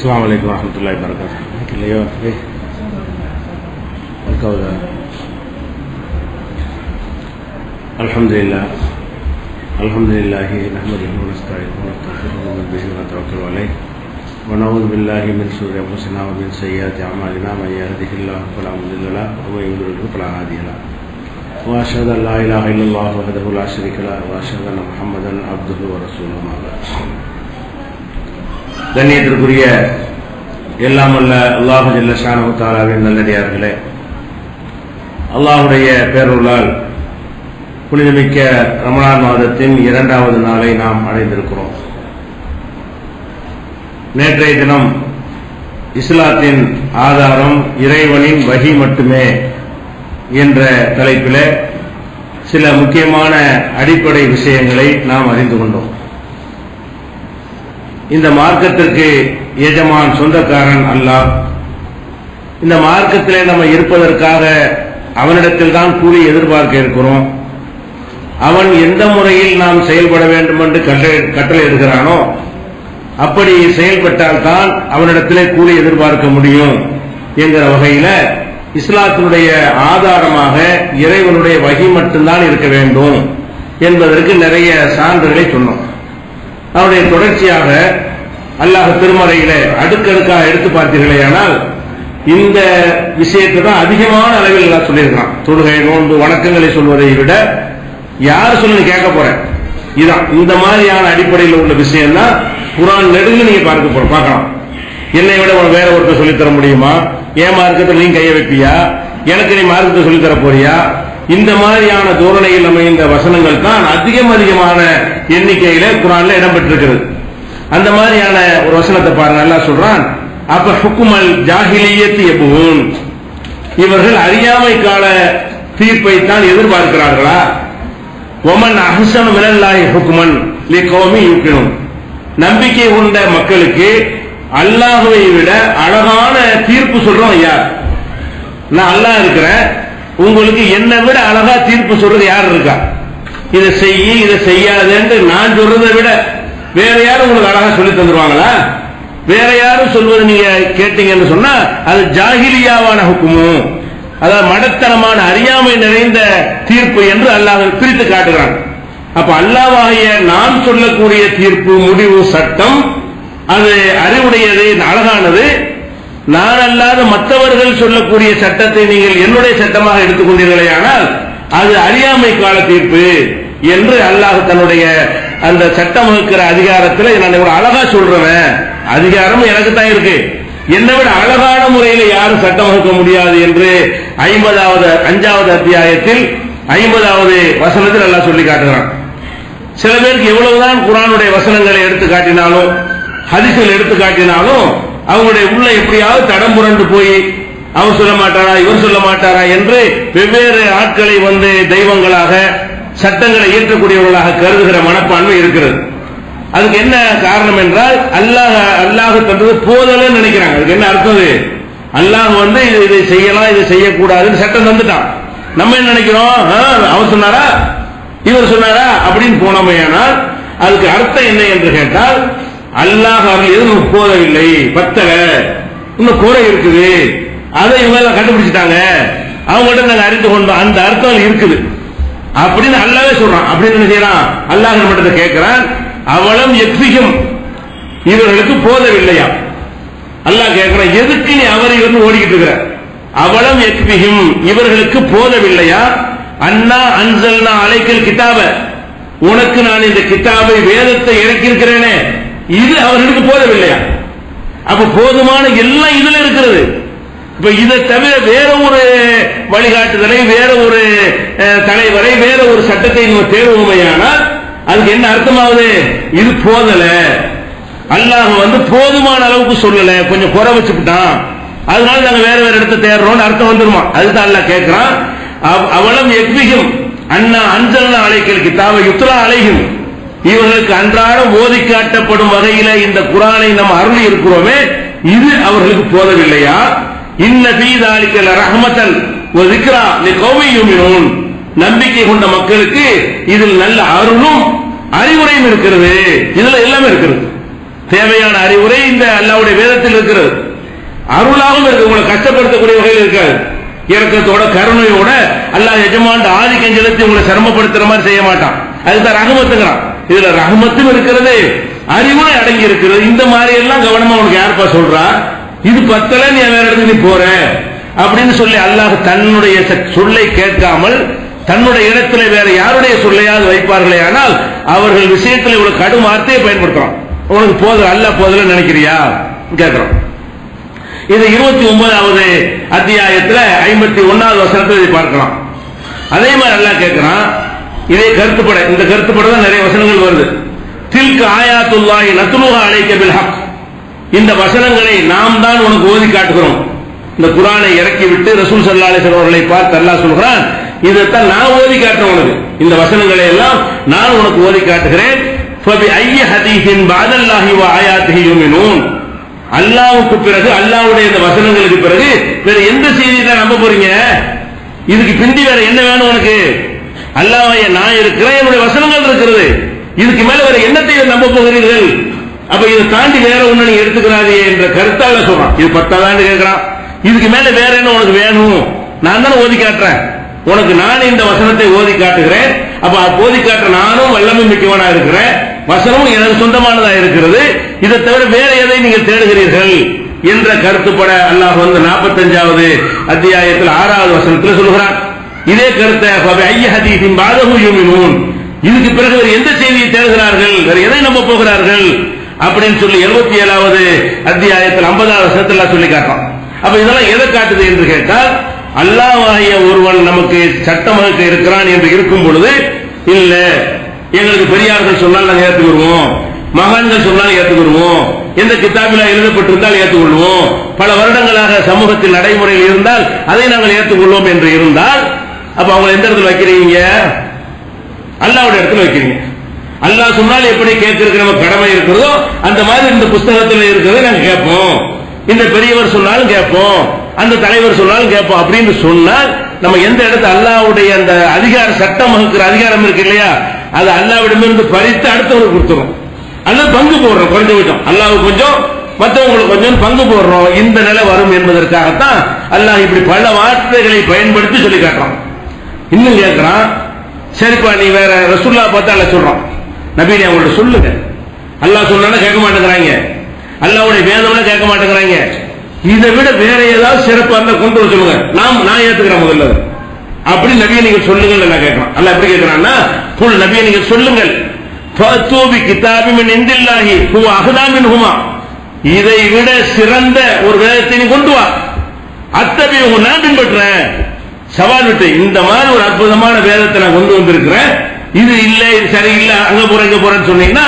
अस्सलामु अलैकुम रहमतुल्लाहि व बरकातुहू। अल्हम्दुलिल्लाह नहमदुहु व नस्तईनुहु व नस्तगफिरुहु व बिही नतवक्कलु अलैहि व नऊज़ु बिल्लाहि मिन शुरूरि अंफुसिना व मिन सय्यिआति अअमालिना मन यहदिहिल्लाहु फला मुदिल्ल लहु व मन युद्लिल्हु फला हादिय लहु व अशहदु अन ला इलाहा इल्लल्लाह वहदहु ला शरीका लहु व अशहदु अन्न मुहम्मदन अब्दुहु व रसूलुहु अम्मा बअद। கண்ணியத்திற்குரிய எல்லாம் வல்ல அல்லாஹ் ஜல்ல ஷானஹு தஆலாவின் நல்லடியார்களே, அல்லாஹ்வுடைய பேரருளால் புனிதமிக்க ரமலான் மாதத்தின் 2வது நாளை நாம் அடைந்திருக்கிறோம். நேற்றைய தினம் இஸ்லாத்தின் ஆதாரம் இறைவனின் வஹி மட்டுமே என்ற தலைப்பில் சில முக்கியமான அடிப்படை விஷயங்களை நாம் அறிந்து கொண்டோம். இந்த மார்க்கத்திற்கு எஜமான் சொந்தக்காரன் அல்லாஹ். இந்த மார்க்கத்திலே நம்ம இருப்பதற்காக அவனிடத்தில் தான் கூலி எதிர்பார்க்க இருக்கிறோம். அவன் எந்த முறையில் நாம் செயல்பட வேண்டும் என்று கட்டளை எடுக்கிறானோ அப்படி செயல்பட்டால் தான் அவனிடத்திலே கூலி எதிர்பார்க்க முடியும் என்கிற வகையில இஸ்லாத்தினுடைய ஆதாரமாக இறைவனுடைய வஹி மட்டும்தான் இருக்க வேண்டும் என்பதற்கு நிறைய சான்றுகளை சொன்னோம். அவருடைய தொடர்ச்சியாக அல்லாஹ் திருமறையில அடுக்கடுக்காக எடுத்து பார்த்தீர்களேயானால் இந்த விஷயத்தை தான் அதிகமான அளவில் எல்லாம் சொல்லியிருக்கிறான். தொழுகை, நோன்பு, வணக்கங்களை சொல்வதை விட யார் சொல்லி கேட்க போறேன், இதான் இந்த மாதிரியான அடிப்படையில் உள்ள விஷயம் தான் குர்ஆன் நெடுங்க நீங்க பார்க்கலாம். என்னை விட வேற ஒருத்தர் சொல்லித்தர முடியுமா? என் மார்க்கத்தில் நீ கைய வைப்பியா? எனக்கு நீ மார்க்கத்தை சொல்லித்தர போறியா? இந்த மாதிரியான தோரணையில் அமைந்த வசனங்கள் தான் அதிகமான எண்ணிக்கையில குர்ஆன்ல இடம்பெற்றிருக்கிறது. அந்த மாதிரியான ஒரு வசனத்தை பாருங்க, அல்லாஹ் சொல்றான், அப்ப ஹுக்குமல் ஜாஹிலியத்தி யபூன், இவர்கள் அறியாமை கால தீர்ப்பை தான் எதிர்பார்க்கிறார்களா? வமன் அஹ்ஸனு மினல்லாஹி ஹுக்மன் லிகௌமி யூகினூன், நம்பிக்கை கொண்ட மக்களுக்கு அல்லாஹ்வை விட அழகான தீர்ப்பு சொல்றோம் யார்? நான் அல்லாஹ் இருக்கிறேன், உங்களுக்கு என்னை விட அழகா தீர்ப்பு சொல்றது யார் இருக்கா? இதை செய்ய இதை செய்யாதுன்னு நான் சொல்றதை விட வேற யாரும் உங்களுக்கு அழகா சொல்லி தந்துருவாங்களா? வேற யாரும் சொல்வது நீங்க கேட்டீங்கன்னு சொன்னா அது ஜாஹிலியாவான ஹுக்குமு, அதாவது மடத்தனமான அறியாமை நிறைந்த தீர்ப்பு என்று அல்லாஹ் பிரித்து காட்டுகிறான். அப்ப அல்லாஹ்வாகிய நான் சொல்லக்கூடிய தீர்ப்பு, முடிவு, சட்டம் அது அறிவுடையது, அழகானது. நான் அல்லாத மற்றவர்கள் சொல்லக்கூடிய சட்டத்தை நீங்கள் என்னுடைய சட்டமாக எடுத்துக்கொண்டீர்களே ஆனால் அது அறியாமை கால தீர்ப்பு என்று அல்லாஹ் தன்னுடைய அந்த சட்டம் வகுக்கிற அதிகாரத்தில் நான் ஒரு அழகா சொல்றேன், அதிகாரம் எனக்கு தான் இருக்கு, என்னை விட அழகான முறையில் யாரும் சட்டம் வகுக்க முடியாது என்று 5வது அத்தியாயத்தில் 50வது வசனத்தில் அல்லாஹ் சொல்லி காட்டுகிறான். சில பேருக்கு எவ்வளவுதான் குர்ஆனுடைய வசனங்களை எடுத்து காட்டினாலும் ஹதீஸ்கள் எடுத்து காட்டினாலும் அவங்களுடைய உள்ள எப்படியாவது தடம் புரண்டு போய் அவர் சொல்ல மாட்டாரா இவர் சொல்ல மாட்டாரா என்று வெவ்வேறு ஆட்களை தெய்வங்களாக சட்டங்களை இயற்றக்கூடியவர்களாக கருதுகிற மனப்பான்மை இருக்கிறது. அதுக்கு என்ன காரணம் என்றால் அல்லாஹ் தந்தது போதலன்னு நினைக்கிறாங்க. அதுக்கு என்ன அர்த்தம்? அல்லாஹ் இதை செய்யலாம் இதை செய்யக்கூடாதுன்னு சட்டம் தந்துட்டான். நம்ம என்ன நினைக்கிறோம், அவர் சொன்னாரா இவர் சொன்னாரா அப்படின்னு போனோமையானால் அதுக்கு அர்த்தம் என்ன என்று கேட்டால் அல்லாஹ் அவர்கள் எதுவும் போதவில்லை, பத்தல, இன்னும் குறை இருக்குது, அதை இவங்க கண்டுபிடிச்சிட்டாங்க, அவங்கள்ட்ட நாங்க அறிந்து கொண்டோம், அந்த அர்த்தம் இருக்குது அப்படின்னு அல்லாஹ்வே சொல்றான். அப்படின்னு என்ன செய்யறான்? அல்லாஹ் நம்மகிட்ட கேட்கிறான், அவளும் எக்ஸிகும், இவர்களுக்கு போதவில்லையா? அல்லாஹ் கேட்கிறான், எதுக்கு நீ அவரை ஓடிக்கிட்டு இருக்கிற? அவளும் எக்ஸிகும், இவர்களுக்கு போதவில்லையா? அண்ணா அன்சல்னா அலைக்கல் கிதாப, உனக்கு நான் இந்த கிதாபை வேதத்தை இறக்கியிருக்கிறேனே, இது அவர்களுக்கு போதவில்லையா? அப்ப போதுமான எல்லாம் இதுல இருக்கிறது. இப்ப இதை தவிர வேற ஒரு வழிகாட்டுதலை, வேற ஒரு தலைவரை, வேற ஒரு சட்டத்தை நம்ம தேடுவோமையானால் அதுக்கு என்ன அர்த்தமாவது? இது போதல, அல்லாஹ் போதுமான அளவுக்கு சொல்லல, கொஞ்சம் குறை வச்சுக்கிட்டான், அதனால நாங்க வேற இடத்தை தேடுறோம் அர்த்தம் வந்துருமா? அதுதான் அல்லாஹ் கேட்கிறான், அவளும் எக்விகும் அண்ணா அன்சல்னா அலைக்கல் கிதாப யுத்லா அலைஹிம், இவர்களுக்கு அன்றாடம் ஓதி காட்டப்படும் வகையில இந்த குர்ஆனை நாம் அருளி இருக்கிறோமே, இது அவர்களுக்கு போதவில்லையா? இன்ன ஃபீ ஸாலிக லரஹ்மத்தன் வ ஸிக்ரா லிகௌமி யுமினூன், நம்பிக்கை கொண்ட மக்களுக்கு இதில் நல்ல அருளும் அறிவுரையும் இருக்கிறது. இதுல எல்லாமே இருக்கிறது. தேவையான அறிவுரை இந்த அல்லாஹ்வுடைய வேதத்தில் இருக்கிறது. அருளாகவும் இருக்கு, உங்களை கஷ்டப்படுத்தக்கூடிய வகையில் இருக்காது. இரக்கத்தோட கருணையோட அல்லாஹ் எஜமான் ஆதிக்கம் செலுத்தி உங்களை சிரமப்படுத்துற மாதிரி செய்ய மாட்டான். அதுதான் ரஹமத்துங்கிறான். இதுல ரஹமத்தும் இருக்கிறது, அறிவுரை அடங்கி இருக்கிறது. இந்த மாதிரி எல்லாம் கவனமா உனக்கு யாருப்பா சொல்றா? இது பத்தல, நீ வேற இடத்துக்கு நீ போற அப்படின்னு சொல்லி அல்லாஹ் தன்னுடைய சொல்லை கேட்காமல் தன்னுடைய இடத்துல வேற யாருடைய சொல்லையாவது வைப்பார்களே, ஆனால் அவர்கள் விஷயத்தில் இவ்வளவு கடும் வார்த்தையை பயன்படுத்துறான். உனக்கு போதும், அல்லாஹ் போதுல நினைக்கிறியா கேட்கிறோம். இது 29வது அத்தியாயத்தில் 51வது வசனத்தில் இதை பார்க்கலாம். அதே மாதிரி அல்லாஹ் கேட்கிறான், இதே கருத்துப்பட, இந்த கருத்துப்பட தான் நிறைய வசனங்கள் வருது. தில்க ஆயாத்துல்லாஹி நத்லுஹா அலைக பில் ஹக், இந்த வசனங்களை நாம் தான் உனக்கு ஓதி காட்டுகிறோம். இந்த குர்ஆனை இறக்கி விட்டு ரசூல் ஸல்லல்லாஹு அலைஹி வஸல்லம் அவர்களை பார்த்து அல்லாஹ் சொல்கிறான், இதைத்தான் நான் ஓதி காட்டுறேன் உனக்கு, இந்த வசனங்களை எல்லாம் நான் உனக்கு ஓதி காட்டுகிறேன். ஃபபி ஐய ஹதீஸின் பஅதல்லாஹி வ ஆயாத்திஹி யுமினூன், அல்லாஹ்வுக்கு பிறகு அல்லாஹ்வுடைய இந்த வசனங்களுக்கு பிறகு வேற எந்த செய்தியை தான் நம்ப போறீங்க? இதுக்கு பிந்தி வேற என்ன வேணும் உனக்கு? அல்லாஹ்வே நான் இருக்கிறேன், என்னுடைய வசனங்கள் இருக்கிறது, இதுக்கு மேல வேற என்னத்தை நம்ப போகிறீர்கள்? அப்ப இதை தாண்டி வேற ஒண்ணு நீங்க எடுத்துக்கிறாதே என்ற கருத்தால சொல்றான். இது 10ஆண்டு கேட்கிறான், இதுக்கு மேல வேற என்ன உனக்கு வேணும்? நான் தான் ஓதி காட்டுறேன் உனக்கு, நான் இந்த வசனத்தை ஓதி காட்டுகிறேன். அப்ப ஓதி காட்டுற நானும் வல்லமை மிக்கவனா இருக்கிறேன், வசனமும் எனக்கு சொந்தமானதா இருக்கிறது, இதை தவிர வேற எதை நீங்கள் தேடுகிறீர்கள் என்ற கருத்துப்பட அல்லாஹ் 45வது அத்தியாயத்தில் 6வது வசனத்தில் சொல்கிறான். இதே கருத்தை ஐய ஹதீஸின் பஅதஹு யுமினூன், இதுக்கு பிறகு வேறு எந்த செய்தியை தேடுகிறார்கள், வேற எதை நம்ப போகிறார்கள் அப்படின்னு சொல்லி 77வது அத்தியாயத்தில் 50வது வசனத்தில் சொல்லி காட்டுறான். அப்ப இதெல்லாம் எதை காட்டுது என்று கேட்டால், அல்லாஹ்வாகிய ஒருவன் நமக்கு சட்டம் வகுக்க இருக்கிறான் என்று இருக்கும் பொழுது, இல்ல எங்களுக்கு பெரியார்கள் சொன்னால் நாங்கள் ஏற்றுக்கொள்வோம், மகான்கள் சொன்னால் ஏற்றுக்கொள்வோம், எந்த கிதாபில் எழுதப்பட்டிருந்தால் ஏற்றுக்கொள்வோம், பல வருடங்களாக சமூகத்தில் நடைமுறையில் இருந்தால் அதை நாங்கள் ஏற்றுக்கொள்வோம் என்று இருந்தால், அப்ப அவங்க எந்த இடத்துல வைக்கிறீங்க? அல்லாஹ்வுடைய இடத்துல வைக்கிறீங்க. அல்லாஹ் சொன்னால் எப்படி கேட்கிறதுக்கு நம்ம கடமை இருக்கிறதோ அந்த மாதிரி இந்த புஸ்தகத்தில் இருக்கிறத நாங்க கேட்போம், இந்த பெரியவர் சொன்னாலும் கேட்போம், அந்த தலைவர் சொன்னாலும் கேட்போம் அப்படின்னு சொன்னால், நம்ம எந்த இடத்துல அல்லாஹ்வுடைய அந்த அதிகார சட்டம் வகுக்கிற அதிகாரம் இருக்கு இல்லையா, அது அல்லாஹ்விடமிருந்து பறித்து அடுத்தவங்களுக்கு கொடுத்துரும். அல்லது பங்கு போடுறோம், குறைஞ்சு விட்டோம், அல்லாஹ்வுக்கு கொஞ்சம் மற்றவங்களுக்கு கொஞ்சம் பங்கு போடுறோம், இந்த நிலை வரும் என்பதற்காகத்தான் அல்லாஹ் இப்படி பல வார்த்தைகளை பயன்படுத்தி சொல்லி காட்டுறான். இன்னும் கேட்கிறான், சரிப்பா நீ வேற ரசூலுல்லாஹ் பார்த்தா அல்ல சொல்றான், நபி நீ அவங்கள்ட்ட சொல்லுங்க, அல்லாஹ் சொன்னா கேட்க மாட்டேங்கிறாங்க, அல்லாஹ்வுடைய வேதம்னா கேட்க மாட்டேங்கிறாங்க, இதை விட வேற ஏதாவது சிறப்பா இருந்தா கொண்டு வர சொல்லுங்க, நான் ஏத்துக்கிறேன் முதல்ல அப்படி நபியை நீங்கள் சொல்லுங்கள். நான் கேட்கிறேன், அல்லாஹ் எப்படி கேட்கிறான்னா, புல் நபியை நீங்கள் சொல்லுங்கள், ஃபஅத்தூபி கிதாபி மின் இந்தில்லாஹி ஹுவ அஹ்தா மின்ஹுமா, இதை விட சிறந்த ஒரு வேதத்தை நீ கொண்டு வா, அத்தபிஹு நான் பின்பற்றுறேன், சவால் விட்டு இந்த மாதிரி ஒரு அற்புதமான வேதத்தை நான் கொண்டு வந்திருக்கிறேன், இது இல்லை இது சரியில்லை அங்க போறேன் இங்க போறேன்னு சொன்னீங்கன்னா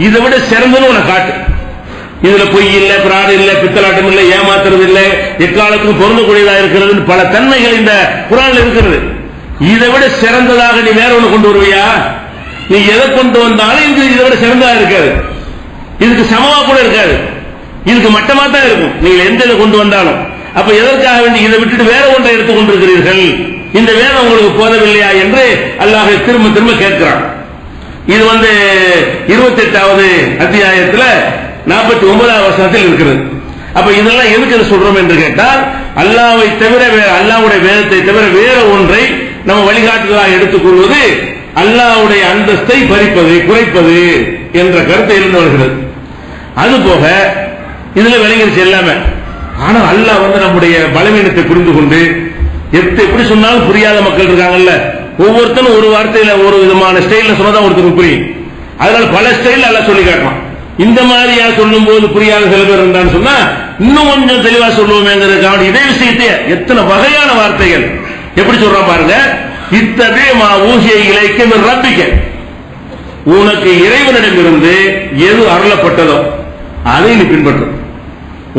இதை விட சிறந்தது உனக்கு காட்டு, இதுல பொய் இல்ல, பிராடு இல்ல, பித்தலாட்டம் இல்ல, ஏமாத்துறது இல்ல, எக்காலத்துக்கும் பொருந்தக்கூடியதா இருக்கிறது, பல தன்மைகள் இந்த குர்ஆன்ல இருக்கிறது. இதை விட சிறந்ததாக நீ வேற ஒண்ணு கொண்டு வருவியா? நீ எதை கொண்டு வந்தாலும் இதை விட சிறந்ததா இருக்காது, இதுக்கு சமமா கூட இருக்காது, இதுக்கு மட்டமா தான் இருக்கும் நீங்கள் எந்த இதை கொண்டு வந்தாலும். அப்ப எதற்காக வேண்டி இதை விட்டுட்டு வேற ஒன்றை எடுத்துக் கொண்டிருக்கிறீர்கள், இந்த வேதம் உங்களுக்கு போதவில்லையா என்று அல்லாஹ் திரும்ப திரும்ப கேட்கிறான். இது 28வது அத்தியாயத்தில் 49வது வசனத்தில் இருக்கிறது. அப்ப இதெல்லாம் எதுக்கு சொல்றோம் என்று கேட்டால், அல்லாஹ்வை தவிர அல்லாஹ்வுடைய வேதத்தை தவிர வேற ஒன்றை நம்ம வழிகாட்டுதலாக எடுத்துக்கொள்வது அல்லாஹ்வுடைய அந்தஸ்தை பறிப்பது, குறைப்பது என்ற கருத்தை இருந்து வருகிறது. அதுபோக இதுல விளங்கிருச்சு எல்லாமே. ஆனால் அல்லாஹ் நம்முடைய பலவீனத்தை புரிந்து கொண்டு எப்படி சொன்னாலும் புரியாத மக்கள் இருக்காங்கல்ல, ஒவ்வொருத்தரும் ஒரு வார்த்தையில ஒரு விதமான ஸ்டைல சொன்னதான் ஒருத்தருக்கு புரியும். அதனால பல ஸ்டைல் அல்லாஹ் சொல்லி காட்டலாம். இந்த மாதிரியா சொல்லும் போது புரியாத சில பேர் இருந்தான்னு சொன்னா இன்னும் கொஞ்சம் தெளிவா சொல்லுவோமேங்கிறதுக்காக இதே விஷயத்தை எத்தனை வகையான வார்த்தைகள் எப்படி சொல்றான் பாருங்க. இத்தபே மா ஊஹிய இலைக்க மின் ரப்பிக்க, உனக்கு இறைவனிடமிருந்து எது அருளப்பட்டதோ அதை நீ பின்பற்று.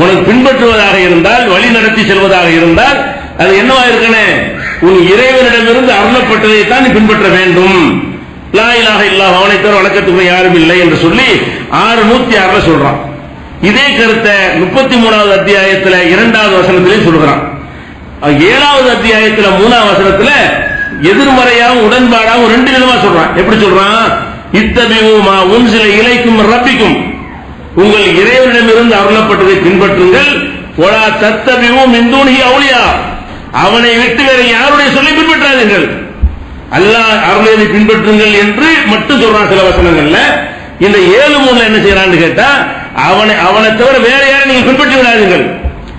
உனக்கு பின்பற்றுவதாக இருந்தால், வழி நடத்தி செல்வதாக இருந்தால் அது என்னவா இருக்கனே, உன் இறைவனிடமிருந்து அருளப்பட்டதை தான் நீ பின்பற்ற வேண்டும். லா இலாஹ இல்லல்லாஹ், அவனை தவிர வணக்கத்துக்கு யாரும் இல்லை என்று சொல்லி 606 சொல்றான். இதே கருத்தை 33வது அத்தியாயத்தில் 2வது வசனத்திலையும் சொல்றான். 7வது அத்தியாயத்தில் 3வது வசனத்தில் எதிர்மறையாகவும் உடன்பாடாகவும் 2 விதமா சொல்றான். எப்படி சொல்றான்? இத்தபிஉ மா உன்சில இலைக்கும் ரப்பிக்கும், உங்கள் இறைவனிடமிருந்து அருளப்பட்டதை பின்பற்றுங்கள். ஒலா தத்தபிஉ மின் தூனிஹி அவுலியா, அவனை விட்டு வேற யாருடைய சொல்லி பின்பற்றாதீர்கள். அல்லாஹ் அருளை பின்பற்றுங்கள் என்று மட்டும் சொல்றான் சில வசனங்கள்ல. இந்த 7:3 என்ன செய்யறான்னு கேட்டா, அவனை தவிர வேற யாரை நீங்க பின்பற்றி விடாதீர்கள்.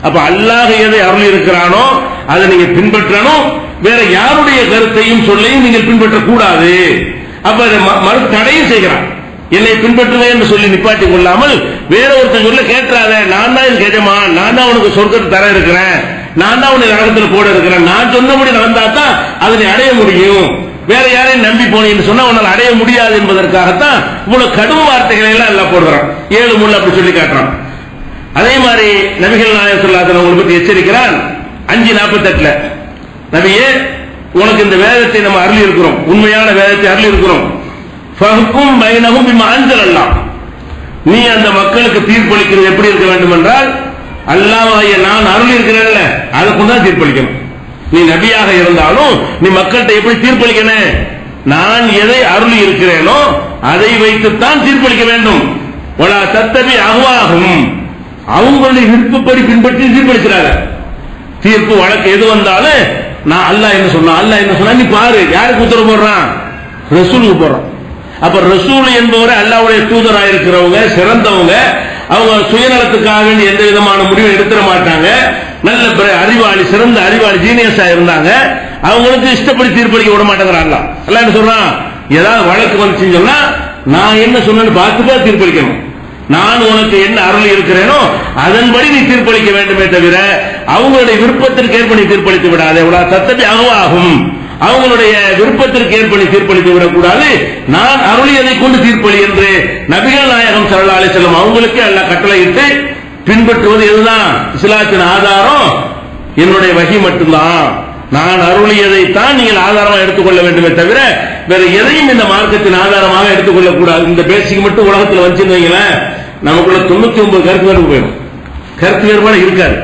அப்ப அல்லாஹ் எதை அருள் இருக்கிறானோ அதை நீங்க பின்பற்றணும். வேற யாருடைய கருத்தையும் சொல்லையும் நீங்கள் பின்பற்ற கூடாது. அப்ப மறு தடையும் செய்கிறான். என்னை பின்பற்றுவேன் என்று சொல்லி நிப்பாட்டி கொள்ளாமல் வேற ஒருத்தன் சொல்ல கேட்காத, நான் தான் இதுக்கு எஜமான், நான் தான் உனக்கு சொர்க்கத்தை தர இருக்கிறேன், நான் தான் உன்னை நரகத்தில் போட இருக்கிறேன், நான் சொன்னபடி நடந்தா தான் அதனை அடைய முடியும், வேற யாரையும் நம்பி போனீங்கன்னு சொன்னா உன்னால் அடைய முடியாது என்பதற்காகத்தான் இவ்வளவு கடும் வார்த்தைகளை எல்லாம் எல்லாம் போடுறான். 7:3 அப்படி சொல்லி காட்டுறான். அதே மாதிரி நபிகள் நாயகம் ஸல்லல்லாஹு அலைஹி வஸல்லம் பத்தி எச்சரிக்கிறான். 5:48 நபியே, உனக்கு இந்த வேதத்தை நம்ம அருளி இருக்கிறோம், உண்மையான வேதத்தை அருளி இருக்கிறோம். ஃபஹ்கும் பைனஹும் பிமா அன்ஸலல்லாஹ், நீ அந்த மக்களுக்கு தீர்ப்பளிக்கிறது எப்படி இருக்க வேண்டும் என்றால், அல்லாஹ்வாகிய நான் அருளி இருக்கிறேன்ல அதை கொண்டு தான் தீர்ப்பளிக்கணும். நீ நபியாக இருந்தாலும் நீ மக்கள்கிட்ட எப்படி தீர்ப்பளிக்கணும்? நான் எதை அருளி இருக்கிறேனோ அதை வைத்துத்தான் தீர்ப்பளிக்க வேண்டும். வலா தத்தபி அஹ்வாஹும், அவங்களுடைய விருப்பப்படி பின்பற்றி தீர்ப்பளிக்கிறாங்க. தீர்ப்பு வழக்கு எது வந்தாலும் நான் அல்லாஹ் என்ன சொன்னா, அல்லாஹ் என்ன சொன்னா நீ பாரு. யாருக்கு உத்தரவு போடுறான்? ரசூலுக்கு போடுறான். அப்ப ரசூல் என்பவரை அல்லாஹ்வுடைய தூதராக இருக்கிறவங்க, சிறந்தவங்க, அவங்க சுயநலத்துக்காக எந்த விதமான முடிவை எடுத்துட மாட்டாங்க. நல்ல அறிவாளி, சிறந்த அறிவாளி, ஜீனியஸா இருந்தாங்க. அவங்களுக்கு இஷ்டப்படி தீர்ப்பளிக்க விட மாட்டேங்கிறாங்க. அல்லாஹ் என்ன சொல்றான்? ஏதாவது வழக்கு வந்துச்சுன்னு சொன்னா நான் என்ன சொன்னேன்னு பார்த்துட்டு தீர்ப்பளிக்கணும். நான் உனக்கு என்ன அருள் இருக்கிறேனோ அதன்படி நீ தீர்ப்பளிக்க வேண்டுமே தவிர அவங்களுடைய விருப்பத்திற்கு ஏற்ப நீ தீர்ப்பளித்து விடாதே. தத்தபி அஹ்வாஹும், அவங்களுடைய விருப்பத்திற்கு ஏற்ப நீ தீர்ப்பளித்து விடக்கூடாது. நான் அருளியதை கொண்டு தீர்ப்பளி என்று நபிகள் நாயகம் ஸல்லல்லாஹு அலைஹி வஸல்லம் அவங்களுக்கு அல்லாஹ் கட்டளையிட்டு பின்பற்றுவது எதுதான் இஸ்லாத்தின் ஆதாரம்? என்னுடைய வஹி மட்டும்தான். நான் அருளியதை தான் நீங்கள் ஆதாரமாக எடுத்துக்கொள்ள வேண்டுமே தவிர வேற எதையும் இந்த மார்க்கத்தின் ஆதாரமாக எடுத்துக்கொள்ள கூடாது. இந்த பேசிக் மட்டும் உலகத்தில் வச்சுன்னு வைங்களேன், நமக்குள்ள 99 கருத்து வேறுபாடு போயிடும். கருத்து வேறுபாடு இருக்காது.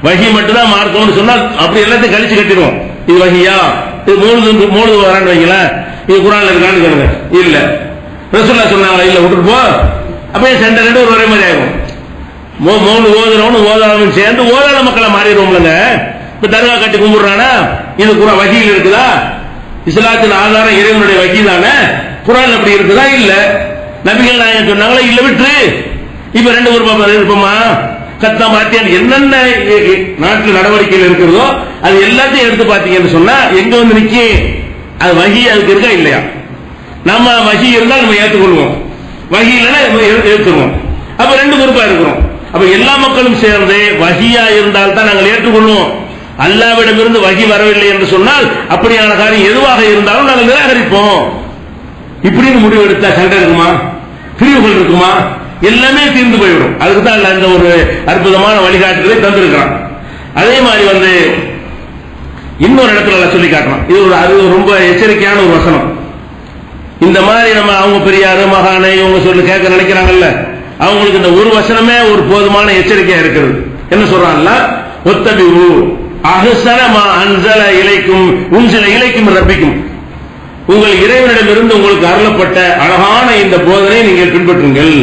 வஹி மட்டும் தான் மார்க்கம்னு சொன்னா அப்படி எல்லாத்தையும் கழிச்சு கட்டிடுவோம். இது வஹியா, இது மூணு வரான்னு வைங்களேன், இது குர்ஆன்ல இருக்கான்னு கேளுங்க, இல்ல ரசூலுல்லாஹ் சொன்னாங்களா, இல்ல விட்டுட்டு போ. அப்படியே சண்டை ரெண்டு ஒரே மாதிரி ஆகும். மூணு ஓதுறவனு ஓதாதவன் சேர்ந்து ஓதாத மக்களை மாறிடுவோம்லங்க. இப்ப தர்கா கட்டி கும்பிடுறானா, இது குர்ஆன் வஹியில் இருக்குதா? இஸ்லாத்தின் ஆதாரம் இறைவனுடைய வஹி தானே. குர்ஆன் அப்படி இருக்குதா? இல்ல. நபிகள் நாயகம் சொன்னாங்களா, இல்ல விட்டுரு. இப்ப ரெண்டு ஒரு இருப்போமா? கத்தா மாத்தியான் என்னென்ன நாட்டில் நடவடிக்கைகள் இருக்கிறதோ அது எல்லாத்தையும் எடுத்து பாத்தீங்கன்னு சொன்னா எங்க வந்து நிக்கி? அது வஹி அதுக்கு இருக்கா இல்லையா? நம்ம வஹி இருந்தால் நம்ம ஏற்றுக்கொள்வோம், வஹி இல்லைன்னா ஏற்றுக்குவோம். அப்ப ரெண்டு குரூப்பா இருக்கிறோம். அப்ப எல்லா மக்களும் சேர்ந்து வஹியா இருந்தால் தான் நாங்கள் ஏற்றுக்கொள்வோம். அல்லாஹ்விடமிருந்து வஹி வரவில்லை என்று சொன்னால் அப்படியான காரியம் எதுவாக இருந்தாலும் நாங்கள் நிராகரிப்போம். இப்படின்னு முடிவு எடுத்தா சண்டை இருக்குமா? பிரிவுகள் இருக்குமா? எல்லாமே தீர்ந்து போய்விடும். அதுக்கு தான் அந்த ஒரு அற்புதமான வழிகாட்டுதலை தந்திருக்கிறான். அதே மாதிரி இன்னொரு இடத்துல சொல்லி காட்டலாம். அது ரொம்ப எச்சரிக்கையான ஒரு வசனம். இந்த மாதிரி நம்ம அவங்க பெரியாரு மகானை இவங்க சொல்லி கேட்க நினைக்கிறாங்கல்ல, அவங்களுக்கு இந்த ஒரு வசனமே ஒரு போதுமான எச்சரிக்கையா இருக்கிறது. என்ன சொல்றாங்கல்ல, ஒத்தபிவு அஹ்ஸன மா அன்ஸல இலைக்கும் உன்ஸில இலைக்கும் ரப்பிக்கும், உங்கள் இறைவனிடமிருந்து உங்களுக்கு அருளப்பட்ட அழகான இந்த போதனை நீங்கள் பின்பற்றுங்கள்.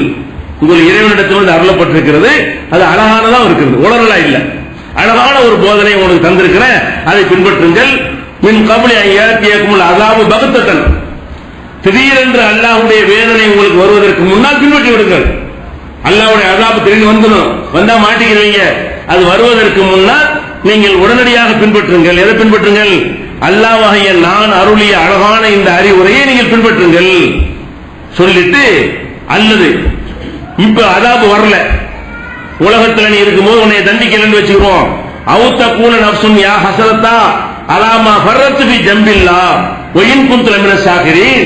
உங்கள் இறைவனிடத்திலிருந்து அருளப்பட்டிருக்கிறது, அது அழகானதா இருக்கிறது, உளறலா இல்ல, அழகான ஒரு போதனை உங்களுக்கு தந்திருக்கிறேன், அதை பின்பற்றுங்கள். மின் கப்லி அன் யாத்தியகுமுல் அஸாபு பக்தத்தன், திடீரென்று அல்லாஹ்வுடைய வேதனை உங்களுக்கு வருவதற்கு முன்னால் பின்பற்றி விடுங்கள். அல்லாஹ்வுடைய அஸாபு திடீர்னு வந்துடும், வந்தா மாட்டிக்கிறீங்க. அது வருவதற்கு முன்னால் நீங்கள் உடனடியாக பின்பற்றுங்கள். எதை பின்பற்றுங்கள்? அல்லாஹ்வாகிய நான் அருளிய அழகான இந்த அறிவுரையை நீங்கள் பின்பற்றுங்கள் சொல்லிட்டு, அல்லது இப்ப அஸாபு வரல, உலகத்தில் நீ இருக்கும்போது உன்னை தண்டிக்கலன்னு வச்சுக்கிறோம். அவுத்த கூன நப்சுன் யா ஹஸரத்தா அலாமா ஃபர்ரத்து ஃபி ஜம்பில்லா வயின் குன்து லமின ஷாகிரீன்,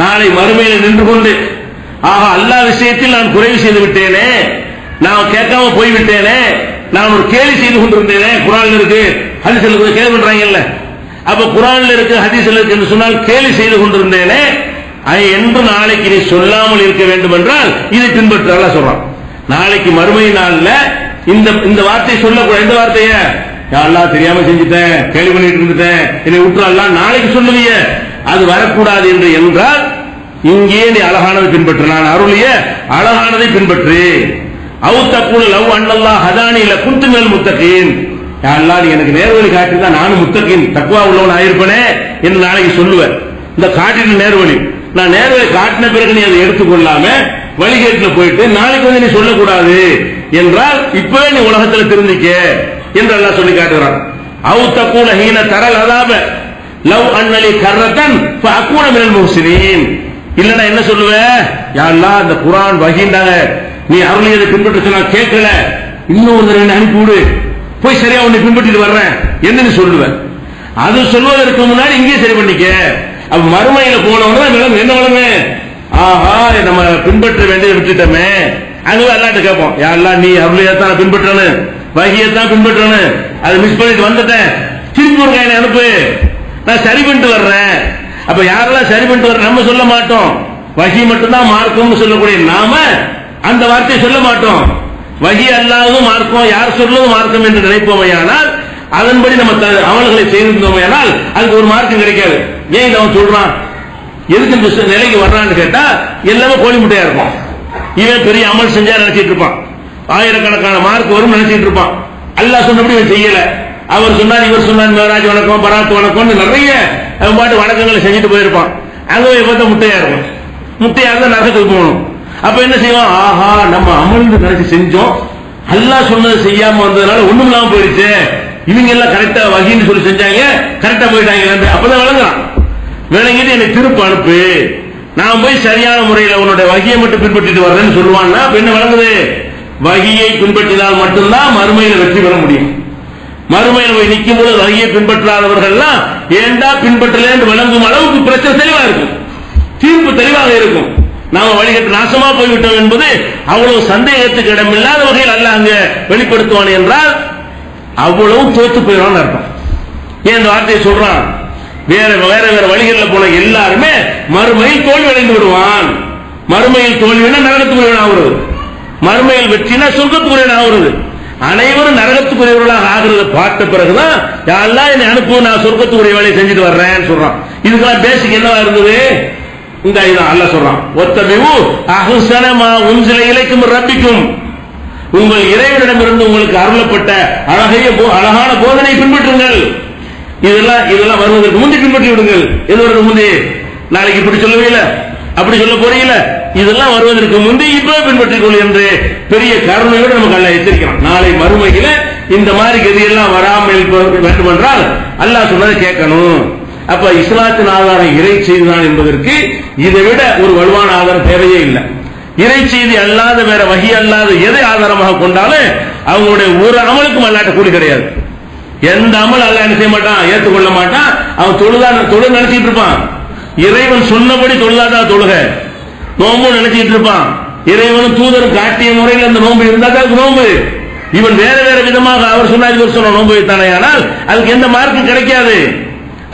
நாளை மறுமையில் நின்று கொண்டு ஆஹா அல்லாஹ் விஷயத்தில் நான் குறைவு செய்து விட்டேனே, நான் கேட்காம போய்விட்டேனே, நான் ஒரு கேலி செய்து கொண்டிருந்தேனே. குர்ஆன்ல இருக்கு, ஹதீஸ்ல இருக்கு, கேள்வி பண்றாங்கல்ல. அப்ப குர்ஆன்ல இருக்கு, ஹதீஸ்ல இருக்கு என்று சொன்னால் கேலி செய்து கொண்டிருந்தேனே என்று நாளைக்கு நீ சொல்லாமல் இருக்க வேண்டும் என்றால் இதை பின்பற்ற அல்லாஹ் சொல்றான். நாளைக்கு மறுமை நாள்ல இந்த வார்த்தை சொல்லக்கூடாது. இந்த வார்த்தைய யா அல்லாஹ் தெரியாம செஞ்சுட்டேன், கேள்வி பண்ணிட்டு இருந்துட்டேன், என்னை விட்டுறலாம் நாளைக்கு சொல்லுவீங்க, அது வரக்கூடாது என்று என்றால் இங்கே நீ அழகானதை பின்பற்று, நான் அருளிய அழகானதை பின்பற்று. அவு தக்கூல லவ் அன்னல்லாஹ் ஹதானி லகுன்து மினல் முத்தகீன். யா அல்லாஹ் நீ எனக்கு நேர்வழி காட்டிதான் நானும் முத்தகீன் தக்வா உள்ளவன் ஆயிருப்பனே என்று நாளைக்கு சொல்லுவேன். இந்த காட்டின நேர்வழி, நான் நேர்வழி காட்டின பிறகு நீ அதை எடுத்துக்கொள்ளாம வழிகேட்டில் போயிட்டு நாளைக்கு வந்து நீ சொல்லக்கூடாது என்றால் இப்பவே நீ உலகத்தில் திருந்திக்க என்று அல்லாஹ் சொல்லி காட்டுகிறான். அவு தக்கூல ஹீன தரல் அதாப லவ் அன்னலி கர்ரத்தன் ஃபஅகூன மினல் முஹ்சினீன். இல்லனா என்ன சொல்லுவ, யா அல்லாஹ் இந்த குர்ஆன் வஹீண்டாங்க நீ அருளியதை பின்பற்ற சொன்னா கேட்கல, இன்னும் ஒரு அனுப்பி விடு, போய் சரியா உன்னை பின்பற்றிட்டு வர்றேன் என்னன்னு சொல்லுவேன். அது சொல்வதற்கு முன்னாடி இங்கே சரி பண்ணிக்க. அப்ப மறுமையில போனவங்க விளங்கு என்ன விளங்கு, ஆஹா நம்ம பின்பற்ற வேண்டியதை விட்டுட்டோமே. அங்கே அல்லாட்ட கேட்போம், யா அல்லாஹ் நீ அருளியத்தான் பின்பற்றணும், வஹீயத்தான் பின்பற்றணும், அதை மிஸ் பண்ணிட்டு வந்துட்டேன், திருப்பி ஒரு கையில அனுப்பு, நான் சரி பண்ணிட்டு வர்றேன். அப்ப யாரெல்லாம் சரி பண்ணிட்டு வர்ற நம்ம சொல்ல மாட்டோம், வஹீ மட்டும்தான் மார்க்கம்னு சொல்லக்கூடிய நாம அந்த வார்த்தையை சொல்ல மாட்டோம். வஹீ அல்லாஹ்வும் மார்க்கம், யார் சொல்றதும் மார்க்கம் என்று நினைப்போமையானால், அதன்படி நம்ம அமல்களை செய்திருந்தோமையானால் அதுக்கு ஒரு மார்க்கம் கிடைக்காது. ஏன் இதை அவன் சொல்றான், எதுக்கு இந்த நிலைக்கு வர்றான்னு கேட்டா எல்லாமே கோழி முட்டையா இருக்கும். இவன் பெரிய அமல் செஞ்சா நினைச்சிட்டு இருப்பான், ஆயிரக்கணக்கான மார்க் வரும் நினைச்சிட்டு இருப்பான். அல்லாஹ் சொன்னபடி இவன் செய்யல, அவர் சொன்னார் இவர் சொன்னார், மேராஜ் வணக்கம் பராத் வணக்கம் நிறைய பாட்டு வணக்கங்களை செஞ்சுட்டு போயிருப்பான். அங்கே பார்த்தா முட்டையா இருக்கும், முட்டையா இருந்தா நரகத்துக்கு போகணும். அப்ப என்ன செய்வோம், ஆஹா நம்ம அமர்ந்து நினைச்சு செஞ்சோம், அல்லாஹ் சொன்னது செய்யாம வந்ததுனால ஒண்ணும் இல்லாம போயிருச்சு, இவங்க எல்லாம் கரெக்டா வஹீன்னு சொல்லி செஞ்சாங்க கரெக்டா போயிட்டாங்க. அப்பதான் விளங்குறான், விளங்கிட்டு எனக்கு திருப்பி அனுப்பு, நான் போய் சரியான முறையில் உன்னுடைய வஹீயை மட்டும் பின்பற்றிட்டு வர்றேன்னு சொல்லுவான்னா என்ன விளங்குது, வஹீயை பின்பற்றினால் மட்டும்தான் மறுமையில வெற்றி பெற முடியும். மறுமையில் போய் நிற்கும் போது வஹீயை பின்பற்றாதவர்கள்லாம் ஏண்டா பின்பற்றல என்று விளங்கும் அளவுக்கு பிரச்சனை தெளிவா இருக்கும், தீர்ப்பு தெளிவாக இருக்கும். நாம வழிகட்டு நாசமா போய்விட்டோம் என்பது அவ்வளவு சந்தேகத்துக்கு இடமில்லாத வகையில் அல்லாஹ் அங்க வெளிப்படுத்துவான் என்றால் அவ்வளவு தோத்து போயிடும் அர்த்தம். ஏன் இந்த வார்த்தையை சொல்றான், வேற வேற வேற வழிகளில் போன எல்லாருமே மறுமையில் தோல்வி அடைந்து விடுவான். மறுமையில் தோல்வினா நரகத்துக்குரியவன் ஆகுறது, மறுமையில் வெற்றினா சொர்க்கத்துக்குரியவன் ஆகுறது. அனைவரும் நரகத்துக்குரியவர்களாக ஆகிறது பார்த்த பிறகுதான் யாரெல்லாம் என்னை அனுப்பும், நான் சொர்க்கத்துக்குரிய வேலையை செஞ்சுட்டு வர்றேன்னு சொல்றான். இதுக்கெல்லாம் பேசிக் என்னவா இருந்தது, இந்த இதான் அல்லாஹ் சொல்றான், ஒத்தபிவு அஹ்ஸன மா உன்ஸில இலைக்கும் ரப்பிக்கும், உங்கள் இறைவனிடமிருந்து உங்களுக்கு அருளப்பட்ட அழகான போதனை பின்பற்றுங்கள். இதெல்லாம் வருவதற்கு முந்தி பின்பற்றி விடுங்கள். எதுவதற்கு முந்தி, நாளைக்கு இப்படி சொல்லவே அப்படி சொல்ல போறீங்கள, இதெல்லாம் வருவதற்கு முந்தி இப்பவே பின்பற்றிக் கொள் என்று பெரிய கருணையோடு நமக்கு அல்லாஹ் எச்சரிக்கிறான். நாளை மறுமையில இந்த மாதிரி கதியெல்லாம் வராமல் வேண்டும் என்றால் அல்லாஹ் சொன்னதை கேட்கணும். அப்ப இஸ்லாத்தின் ஆதாரம் இறை செய்திதான் என்பதற்கு இதை விட ஒரு வலுவான ஆதாரம் தேவையே இல்லை. இறை செய்தி அல்லாத வேற வஹி அல்லாத எதை ஆதாரமாக கொண்டாலும் அவங்களுடைய ஒரு அமலுக்கும் அல்லாட்ட கூலி கிடையாது. எந்த அமல் அல்லாஹ் என்ன செய்ய மாட்டான், ஏற்றுக்கொள்ள மாட்டான். அவன் தொழுது நினைச்சிட்டு இருப்பான், இறைவன் சொன்னபடி தொழுதாதான் தொழுக. நோம்பு நினைச்சிட்டு இருப்பான், இறைவனும் தூதரும் காட்டிய முறையில் அந்த நோம்பு இருந்தாதான் நோம்பு. இவன் வேற வேற விதமாக அவர் சொன்னார் இவர் சொன்ன நோம்பு வைத்தானே, ஆனால் அதுக்கு எந்த மார்க்கும் கிடைக்காது.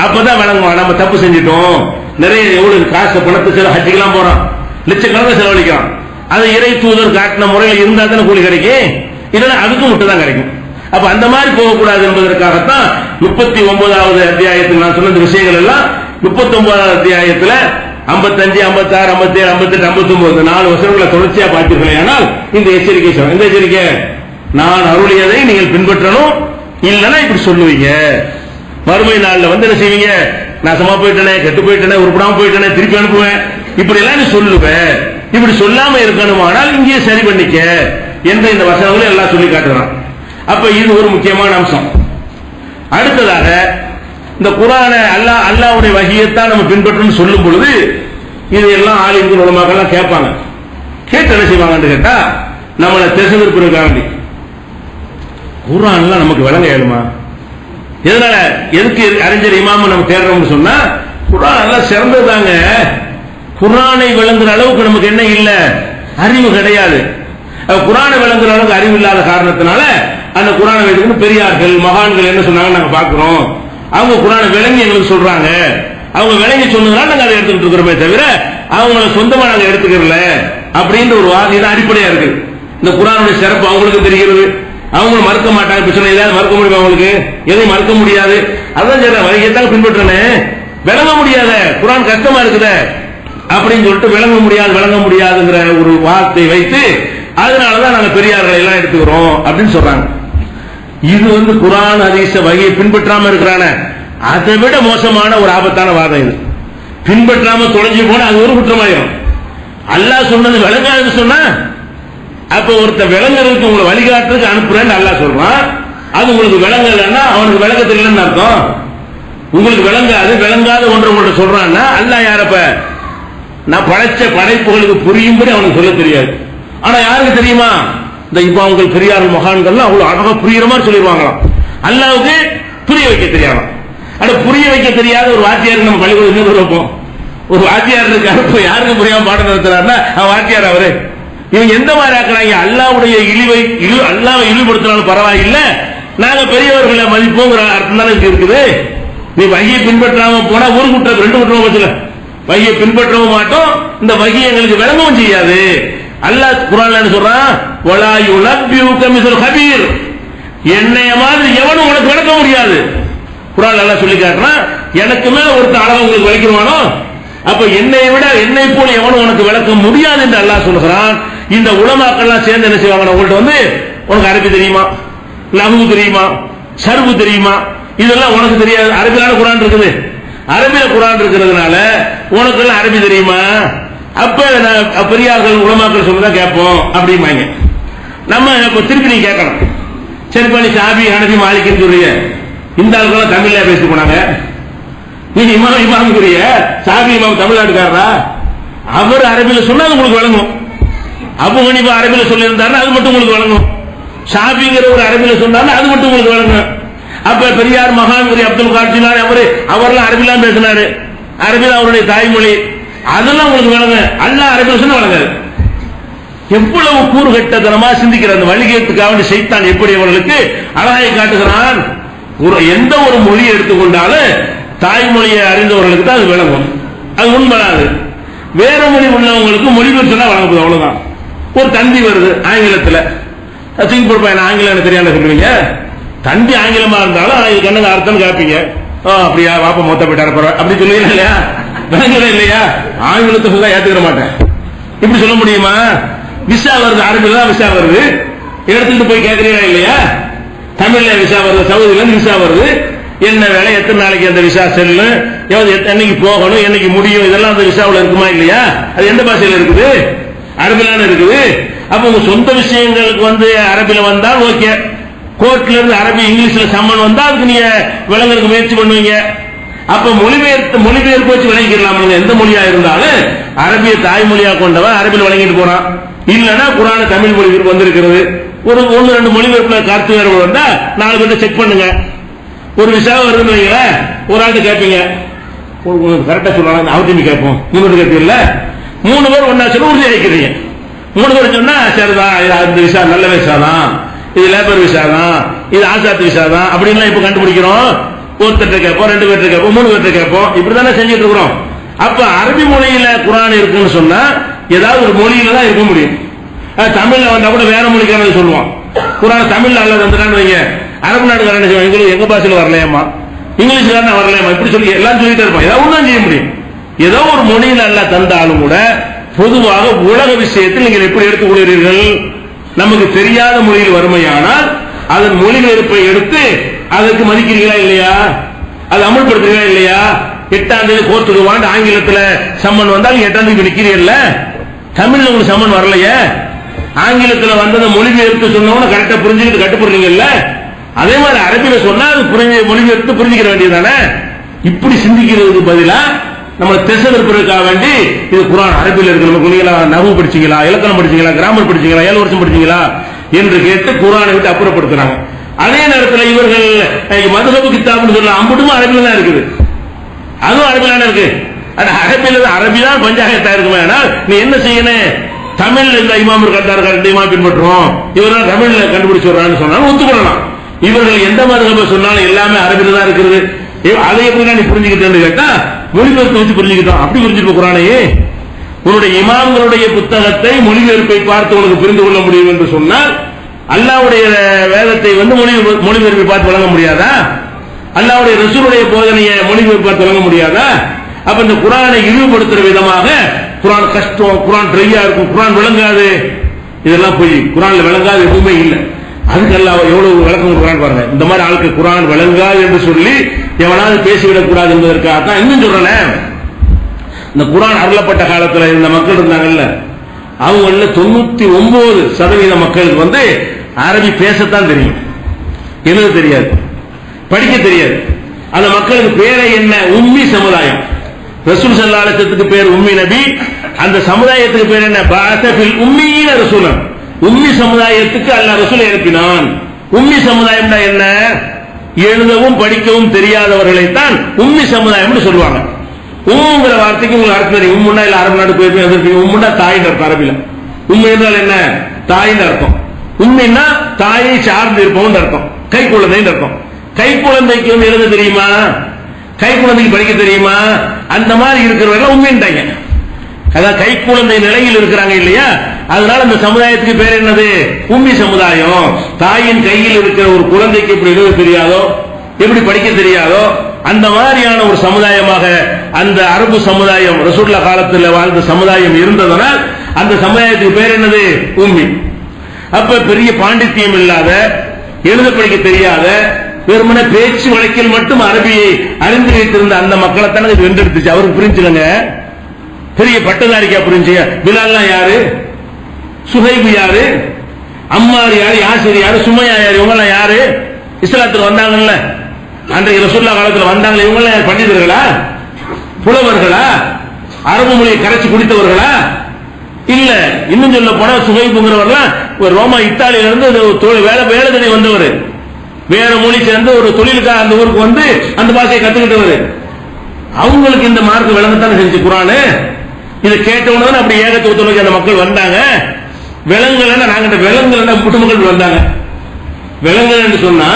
அப்பதான் வழங்குவான், நம்ம தப்பு செஞ்சிட்டோம், நிறைய எவ்வளவு காசு பணத்தை ஹஜ்ஜிக்கெல்லாம் போறான், லட்சக்கணக்கில் செலவழிக்கிறான். அது இறை தூதர் காட்டின முறையில் இருந்தா தானே கூலி கிடைக்கும், இல்லைன்னா அதுக்கும் மட்டும் தான் கிடைக்கும். அப்ப அந்த மாதிரி போகக்கூடாது என்பதற்காகத்தான் 39வது அத்தியாயத்தில் நான் சொன்ன விஷயங்கள் எல்லாம் 39வது அத்தியாயத்தில் 55, 56, 57, 58, 59 4 வசனங்களை தொடர்ச்சியா பார்த்தீர்களே, ஆனால் இந்த எச்சரிக்கை இந்த எச்சரிக்கை, நான் அருளியதை நீங்கள் பின்பற்றணும், இல்லைன்னா இப்படி சொல்லுவீங்க. மறுமை நாள்ல வந்து என்ன செய்வீங்க, நாசமா போயிட்டனே, கெட்டு போயிட்டனே, உருப்படாம போயிட்டனே, திருப்பி அனுப்புவேன், இப்படி எல்லாம் நீ சொல்லுவேன். இப்படி சொல்லாம இருக்கணுமானால் இங்கே சரி பண்ணிக்க என்ற இந்த வசனங்களை எல்லாம் சொல்லி காட்டுறான். அப்ப இது ஒரு முக்கியமான அம்சம். அடுத்ததாக இந்த குர்ஆனை அல்லாஹ்வுடைய வஹியத்தான் நம்ம பின்பற்றணும்னு சொல்லும் பொழுது இது எல்லாம் ஆலிம்கள் உலமாக்கெல்லாம் கேட்பாங்க. கேட்டு என்ன செய்வாங்கன்னு கேட்டா, நம்மளை திசை திருப்பதற்காக குர்ஆன்லாம் நமக்கு விளங்க இயலுமா, எதனால எதுக்கு அறிஞர் இமாம நம்ம தேடுறோம்னு சொன்னா, குர்ஆன் எல்லாம் சிறந்ததாங்க. குர்ஆனை விளங்குற அளவுக்கு நமக்கு என்ன இல்ல, அறிவு கிடையாது. குர்ஆனை விளங்குற அளவுக்கு அறிவு இல்லாத காரணத்தினால அந்த குர்ஆனை வைத்துக்கொண்டு பெரியார்கள் மகான்கள் என்ன சொன்னாங்க நாங்க பாக்குறோம், அவங்க குர்ஆனை விளங்கி எங்களுக்கு சொல்றாங்க, அவங்க விளங்கி சொன்னதுனால நாங்க அதை எடுத்துக்கிட்டு இருக்கிறோமே தவிர அவங்கள சொந்தமா நாங்க எடுத்துக்கிறல அப்படின்ற ஒரு வாதி தான் அடிப்படையா இருக்கு. இந்த குர்ஆனுடைய சிறப்பு அவங்களுக்கு தெரிகிறது, அவங்களும் மறுக்க மாட்டாங்க. பிரச்சனை ஏதாவது மறுக்க முடியும், அவங்களுக்கு எதையும் மறுக்க முடியாது. அதான் சொல்றேன், வகையத்தான் பின்பற்றனே, விளங்க முடியாத குர்ஆன் கஷ்டமா இருக்குத, அப்படின்னு சொல்லிட்டு விளங்க முடியாதுங்கிற ஒரு வார்த்தை வைத்து அதனாலதான் நாங்க பெரியார்களை எல்லாம் எடுத்துக்கிறோம் அப்படின்னு சொல்றாங்க. இது குர்ஆன் ஹதீஸ் வகையை பின்பற்றாம இருக்கிறான அதை விட மோசமான ஒரு ஆபத்தான வாதம். இது பின்பற்றாம தொலைஞ்சு போனா அது ஒரு குற்றமாயிரும். அல்லாஹ் சொன்னது விளங்காதுன்னு சொன்னா அப்ப ஒருத்த விளங்குறதுக்கு உங்களை வழிகாட்டுறதுக்கு அனுப்புறேன்னு அல்லாஹ் சொல்றான். அது உங்களுக்கு விளங்கலன்னா அவனுக்கு விளங்க தெரியலன்னு அர்த்தம். உங்களுக்கு விளங்காத ஒன்று உங்கள்ட்ட சொல்றான்னா அல்லாஹ் யாரப்ப நான் படைச்ச படைப்புகளுக்கு புரியும்படி அவனுக்கு சொல்ல தெரியாது. ஆனா யாருக்கு தெரியுமா? இந்த இப்ப அவங்க பெரியார் மகான்கள் அவ்வளவு அழகா புரியுற மாதிரி சொல்லிடுவாங்களாம். அல்லாவுக்கு புரிய வைக்க தெரியாதான். ஆனா புரிய வைக்க தெரியாத ஒரு வாத்தியாருக்கு நம்ம பள்ளிக்கூடம் வைப்போம். ஒரு வாத்தியார் இருக்காரு யாருக்கும் புரியாம பாடம் நடத்துறாருன்னா வாத்தியார் அவரு. இவங்க எந்த மாதிரி ஆக்குறாங்க? அல்லாவுடைய அல்லாவை இழிவுபடுத்தினாலும் பரவாயில்லை, நாங்க பெரியவர்களை மதிப்போங்கிற அர்த்தம் தானே இருக்குது. நீ வகையை பின்பற்றாம போனா ஒரு குற்றம் ரெண்டு குற்றம் வச்சுல. வகையை பின்பற்றவும் மாட்டோம், இந்த வகை எங்களுக்கு விளங்கவும் செய்யாது. அல்லாஹ் குர்ஆன்ல சொல்றான், வலா யுனபியுக மிஸ்ல் கபீர், என்னைய மாதிரி எவனும் உனக்கு விளக்க முடியாது. குர்ஆன்ல அல்லாஹ் சொல்லி காட்டுறான், எனக்கு மேல ஒருத்த அளவு உங்களுக்கு விளக்கிடுவானோ, அப்ப என்னை போல எவனும் உனக்கு விளக்க முடியாது என்று அல்லாஹ் சொல்கிறான். இந்த உலமாக்கள்லாம் சேர்ந்து என்ன செய்வாங்க? உங்கள்ட்ட உனக்கு அரபி தெரியுமா, நஹ்வு தெரியுமா, ஸர்ஃப் தெரியுமா, இதெல்லாம் உனக்கு தெரியாது. அரபியில குர்ஆன் இருக்குது, அரபியில குர்ஆன் இருக்கிறதுனால உனக்கு எல்லாம் அரபி தெரியுமா? அப்ப பெரியார்கள் உலமாக்கள் சொல்லுதான் கேட்போம் அப்படிம்பாங்க. நம்ம திருப்பி நீ கேட்கணும், சரிப்பா நீ ஷாஃபி ஹனஃபி மாலிக்னு சொல்றீங்க, இந்த ஆளுக்கெல்லாம் தமிழ்ல பேசிட்டு போனாங்க, நீங்க இமாமுக்குரிய ஷாஃபி இமாம் தமிழ்நாட்டுக்காரரா? அவர் அரபியில சொன்னா அது உங்களுக்கு வழங்கும். அபு ஹனீஃபா அரபியில சொல்லி இருந்தாருன்னா அது மட்டும் உங்களுக்கு வழங்கும். ஷாஃபிங்கிற ஒரு அரபியில சொன்னாலும் அது மட்டும் உங்களுக்கு வழங்கும். அப்ப பெரியார் மகான் அப்துல் கார் ஜிலானி அவர்லாம் அரபிலாம் பேசினாரு, அரபியில் அவருடைய தாய்மொழி, அதெல்லாம் உங்களுக்கு வழங்க. அல்லாஹ் அரபியில் சொன்னா வழங்காது. எவ்வளவு கூறுகட்டத்தனமா சிந்திக்கிற அந்த வழிகேட்டுக்காக சைத்தான் எப்படி அவர்களுக்கு அழகை காட்டுகிறான். எந்த ஒரு மொழியை எடுத்துக்கொண்டாலும் தாய்மொழியை அறிந்தவர்களுக்கு தான் அது விளங்கும், அது உண்மையாது. வேற மொழி உள்ளவங்களுக்கு மொழிபெயர்ப்பு சொன்னா வழங்கப்படுது, அவ்வளவுதான். ஒரு தந்தி வருது ஆங்கிலத்தில், சிங்கப்பூர் பையன் ஆங்கிலம் எனக்கு தெரியாத சொல்லுவீங்க, தந்தி ஆங்கிலமா இருந்தாலும் இதுக்கு என்ன அர்த்தம் கேட்பீங்க. அப்படியா வாப்ப மொத்த போயிட்டாரு அப்படி சொல்லுவீங்க இல்லையா? விளங்கல இல்லையா? ஆங்கிலத்தை சொல்ல ஏத்துக்கிற மாட்டேன், இப்படி சொல்ல முடியுமா? விசா வருது, அரபில தான் விசா வருது, எடுத்துட்டு போய் கேட்கறீங்களா இல்லையா? தமிழ்ல விசா வருது, சவுதியில இருந்து விசா வருது, என்ன வேலை, எத்தனை நாளைக்கு அந்த விசா செல்லு, என்னைக்கு போகணும், என்னைக்கு முடியும், இதெல்லாம் அந்த விசாவில் இருக்குமா இல்லையா? அது எந்த பாஷையில இருக்குது? அரபிலான இருக்குது. அப்ப உங்க சொந்த விஷயங்களுக்கு அரபில வந்தால் ஓகே, கோர்ட்ல இருந்து அரபி இங்கிலீஷ்ல சம்மன் வந்தா அதுக்கு நீங்க விளங்குறதுக்கு முயற்சி பண்ணுவீங்க. அப்ப மொழிபெயர்ப்பு வச்சு விளங்கிடலாம். எந்த மொழியா இருந்தாலும் அரபிய தாய்மொழியா கொண்டவன் அரபியில் வழங்கிட்டு போறான். இல்லன்னா குர்ஆன் தமிழ் மொழிபெயர்ப்பு வந்திருக்கிறது, ஒரு ஒன்னு ரெண்டு மொழிபெயர்ப்புல கருத்து வேறுபாடு வந்தா 4 பேர்ட்ட செக் பண்ணுங்க. ஒரு விஷயம் வருதுன்னு வைங்கள, ஒரு ஆள்கிட்ட கேட்பீங்க, கரெக்டா சொல்றாங்க, அவர்கிட்ட கேட்போம், 3 கேட்பீங்க இல்ல, 3 பேர் ஒன்னா சொல்ல உறுதி அளிக்கிறீங்க. 3 பேர் சொன்னா சரிதான், இந்த விசா நல்ல விசா தான், இது லேபர் விசா தான், இது ஆசாத் விசா தான் அப்படின்லாம் இப்ப கண்டுபிடிக்கிறோம். ஒருத்தர் கேட்போம், 2 பேர்ட்ட கேட்போம், 3 பேர்ட்ட கேட்போம், இப்படிதானே செஞ்சுட்டு இருக்கிறோம். அப்ப அரபி மொழியில குர்ஆன் இருக்குன்னு சொன்னா ஏதாவது ஒரு மொழியில தான் இருக்க முடியும். தமிழ்ல வந்தா கூட வேற மொழிக்கான சொல்லுவான். குர்ஆன் தமிழ்ல அல்ல வந்துட்டான்னு வைங்க, அரபு நாடுகாரன் எங்களுக்கு எங்க பாஷையில வரலையாமா, இங்கிலீஷ்ல வரலையாமா, இப்படி சொல்லி எல்லாம் சொல்லிட்டே இருப்பான். ஏதாவது ஒன்றும் செய்ய முடியும். ஏதோ ஒரு மொழியில அல்ல தந்தாலும் கூட பொதுவாக உலக விஷயத்தில் நீங்கள் எப்படி எடுத்துக் கொள்கிறீர்கள்? நமக்கு தெரியாத மொழியில் வறுமையானால் அதன் மொழிபெயர்ப்பை எடுத்து அதற்கு மதிக்கிறீங்களா இல்லையா? அது அமல்படுத்துறீங்களா இல்லையா? 8ஆம் தேதி கோர்ட்டுக்கு வாண்டு ஆங்கிலத்தில் சம்மன் வந்தால் 8ஆம் தேதி நிக்கிறீர்கள், தமிழ்ல உங்களுக்கு சம்மன் வரலையே, ஆங்கிலத்தில் வந்ததை மொழிபெயர்த்து சொன்னவன கரெக்டா புரிஞ்சுக்கிட்டு கட்டுப்படுறீங்கல்ல, அதே மாதிரி அரபியில சொன்னா அது மொழிபெயர்த்து புரிஞ்சுக்கிற வேண்டியதானே. இப்படி சிந்திக்கிறதுக்கு பதிலா நம்ம திசை திருப்பதற்காக வேண்டி இது குர்ஆன் அரபியில் இருக்கு, நம்ம குனிகளா நஹ்வு படிச்சீங்களா, இலக்கணம் படிச்சீங்களா, கிராமர் படிச்சீங்களா, 7 வருஷம் படிச்சீங்களா என்று கேட்டு குர்ஆனை விட்டு அப்புறப்படுத்துறாங்க. அதே நேரத்தில் இவர்கள் மதுஹப் கிதாப்னு சொல்ல அம்புட்டும் அரபியில தான் இருக்குது, அதுவும் அரபியில இருக்கு. அரபியில அரபிதான் பஞ்சாயத்தா இருக்குமே. ஆனால் நீ என்ன செய்யணும்? தமிழ்ல இந்த இமாம் கட்டார், இந்த இமாம் பின்பற்றுவோம், இவரெல்லாம் தமிழ்ல கண்டுபிடிச்சு வர்றான்னு சொன்னாலும் ஒத்துக்கொள்ளலாம். இவர்கள் எந்த மதுஹப சொன்னாலும் எல்லாமே அரபியில தான் இருக்குது, அதை எப்படி நீ புரிஞ்சுக்கிட்டேன்னு கேட்டா மொழிபெயர்ப்பு வச்சு புரிஞ்சுக்கிட்டோம். அப்படி புரிஞ்சுட்டு குர்ஆனையே உன்னுடைய இமாம்களுடைய புத்தகத்தை மொழிபெயர்ப்பை பார்த்து உனக்கு புரிந்து கொள்ள முடியும் என்று சொன்னால் அல்லாஹ்வுடைய வேதத்தை மொழிபெயர்ப்பை பார்த்து வழங்க முடியாதா? அல்லாஹ்வுடைய ரசூலுடைய போதனையை மொழிபெயர்ப்பு பார்த்து வழங்க முடியாதா? அப்ப இந்த குர்ஆனை இழிவுபடுத்துற விதமாக குர்ஆன் கஷ்டம், குர்ஆன் ட்ரையா இருக்கும், குர்ஆன் விளங்காது, இதெல்லாம் போய் குர்ஆன்ல விளங்காது எதுவுமே இல்லை. அதுக்கு எல்லாம் எவ்வளவு விளக்கம் குர்ஆன் பாருங்க. இந்த மாதிரி ஆளுக்கு குர்ஆன் விளங்காது என்று சொல்லி எவனாவது பேசிவிடக் கூடாது என்பதற்காக தான் இன்னும் சொல்றேன். இந்த குர்ஆன் அருளப்பட்ட காலத்துல இந்த மக்கள் இருந்தாங்கல்ல, அவங்கள 99% மக்களுக்கு அரபி பேசத்தான் தெரியும், எழுத தெரியாது, படிக்க தெரியாது. அந்த மக்களுக்கு பேரை என்ன? உம்மி சமுதாயம். ரசூல் ஸல்லல்லாஹு அலைஹி வஸல்லத்துக்கு பேர் உம்மி நபி, அந்த சமுதாயத்துக்கு பேர் என்ன? பஅஸபில் உம்மீன ரசூலன். உம்மி சமுதாயத்துக்கு அல்லாஹ் ரசூலை அனுப்பினான். உம்மி சமுதாயம்னா என்ன? எழுதவும் படிக்கவும் தெரியாதவர்களை தான் உம்மி சமுதாயம்னு சொல்லுவாங்க. உம்முங்கிற வார்த்தைக்கு உங்களுக்கு அர்த்தம் தெரியும். உம்முன்னா இல்ல அரபு நாடு போயிருப்பீங்க. உம்முன்னா தாயின் அர்த்தம் அரபில. உம்மி என்றால் என்ன? தாயின் அர்த்தம். உம்மின்னா தாயை சார்ந்து இருப்பவன் அர்த்தம், கை குழந்தைன்னு அர்த்தம். கை குழந்தைக்கு எழுத தெரியுமா? கை குழந்தைக்கு படிக்க தெரியுமா? அந்த மாதிரி இருக்கிறவங்க உண்மைன்றாங்க. அதான் கை குழந்தை நிலையில் இருக்கிறாங்க இல்லையா, அதனால அந்த சமுதாயத்துக்கு பேர் என்னது? உம்மி சமுதாயம். தாயின் கையில் இருக்கிற ஒரு குழந்தைக்கு எப்படி எழுத தெரியாதோ, எப்படி படிக்க தெரியாதோ, அந்த மாதிரியான ஒரு சமுதாயமாக அந்த அரபு சமுதாயம் ரசூலுல்லாஹ் காலத்தில் வாழ்ந்த சமுதாயம் இருந்ததனால் அந்த சமுதாயத்துக்கு பேர் என்னது? உம்மி. அப்ப பெரிய பாண்டித்தியம் இல்லாத, எழுத படிக்க தெரியாத, வெறுமனே பேச்சு வழக்கில் மட்டும் அரபியை அறிந்து வைத்திருந்த அந்த மக்களை தானே இது வென்றெடுத்துச்சு. அவருக்கு புரிஞ்சுக்கங்க, பெரிய பட்டதாரிக்கா புரிஞ்சுங்க. பிலால்லாம் யாரு? சுஹைபு யாரு? அம்மார் யாரு? யாசிர் யாரு? சுமையா யாரு? இவங்க யாரு? இஸ்லாத்துக்கு வந்தாங்கல்ல, அன்றைக்கு ரசூலுல்லாஹ் காலத்தில் வந்தாங்களே, இவங்க யார்? பண்டிதர்களா? புலவர்களா? அரபு மொழியை கரைச்சி குடித்தவர்களா? இல்ல. இன்னும் சொல்ல போனா சுஹைபுங்கிறவர்லாம் ரோமா இத்தாலியில இருந்து வேலை தேடி வந்தவர், வேற மொழி சேர்ந்து ஒரு தொழிலுக்காக அந்த ஊருக்கு அந்த பாஷையை கத்துக்கிட்டவர். அவங்களுக்கு இந்த மார்க் விளங்கத்தானே செஞ்சு குர்ஆன். இதை கேட்டவுடனே அப்படி ஏகத்துவத்தை நோக்கி அந்த மக்கள் வந்தாங்க. விலங்குகள் நாங்க விலங்குகள் குடும்பங்கள் வந்தாங்க. விலங்குகள் என்று சொன்னா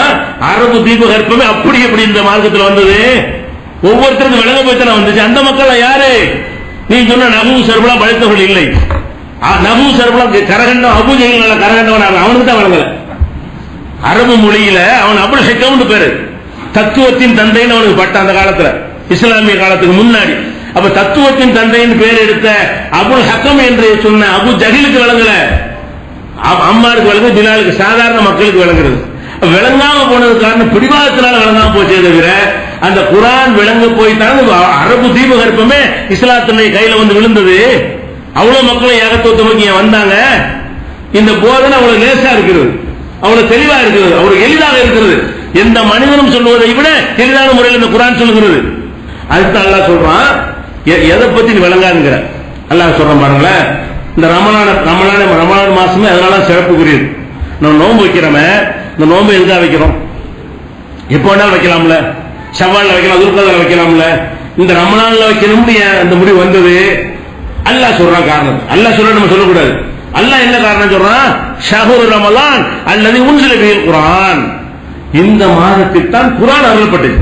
அரபு தீபகற்பமே அப்படி எப்படி இந்த மார்க்கத்தில் வந்தது? ஒவ்வொருத்தருக்கும் விலங்கு போய்த்தானே வந்துச்சு. அந்த மக்கள் யாரு? நீ சொன்ன நபு சர்பலாம் படைத்தவர்கள் இல்லை. நபு சர்பலாம் கரகண்டம், அபு ஜஹீல் கரகண்டவன், அவனுக்கு தான் வழங்கல. அரபு மொழியில அவன் அபுல் ஹக்கம் பேரு, தத்துவத்தின் தந்தைன்னு அவனுக்கு பட்ட அந்த காலத்துல, இஸ்லாமிய காலத்துக்கு முன்னாடி. அப்ப தத்துவத்தின் தந்தைன்னு பேர் எடுத்த அபுல் ஹக்கம் என்று சொன்ன அபு ஜஹீலுக்கு விளங்கல, அம்மாருக்கு விளங்கு, பிலாலுக்கு, சாதாரண மக்களுக்கு விளங்குறது. விளங்காம போனது காரணம் பிடிவாதத்தினால விளங்காம போச்சே தவிர அந்த குர்ஆன் விளங்க போய்தான் அரபு தீபகற்பமே இஸ்லாத்தினுடைய கையில விழுந்தது. அவ்வளவு மக்களும் ஏகத்துவத்தை நோக்கி வந்தாங்க. இந்த போதனை அவ்வளவு லேசா இருக்கிறது, அவ்வளவு தெளிவா இருக்கிறது, அவ்வளவு எளிதாக இருக்கிறது. எந்த மனிதனும் சொல்வதை விட எளிதான முறையில் இந்த குர்ஆன் சொல்லுகிறது. அதுதான் அல்லாஹ் சொல்றான், எதை பத்தி நீ விளங்காதுங்கிற அல்லாஹ் சொல்றான் பாருங்களேன். இந்த ரமலான் மாசமே அதனால சிறப்புக்குரியது. நம்ம நோன்பு வைக்கிறோமே, இந்த நோன்பு எதுக்காக வைக்கிறோம்? எப்போ வேணாலும் வைக்கலாம்ல, ஷவ்வால்ல வைக்கலாம், துல்கஅதால வைக்கலாம்ல. இந்த ரமலான்ல வைக்கணும்னு இந்த முடிவு வந்தது அல்லாஹ் சொல்றான் காரணம். அல்லாஹ் சொல்ல நம்ம சொல்லக்கூடாது. அல்லாஹ் என்ன காரணம் சொல்றான்? ஷஹ்ரு ரமலான் அல்லது உன்சில பிஹில் குர்ஆன். இந்த மாதத்தில் தான் குர்ஆன் அருளப்பட்டது.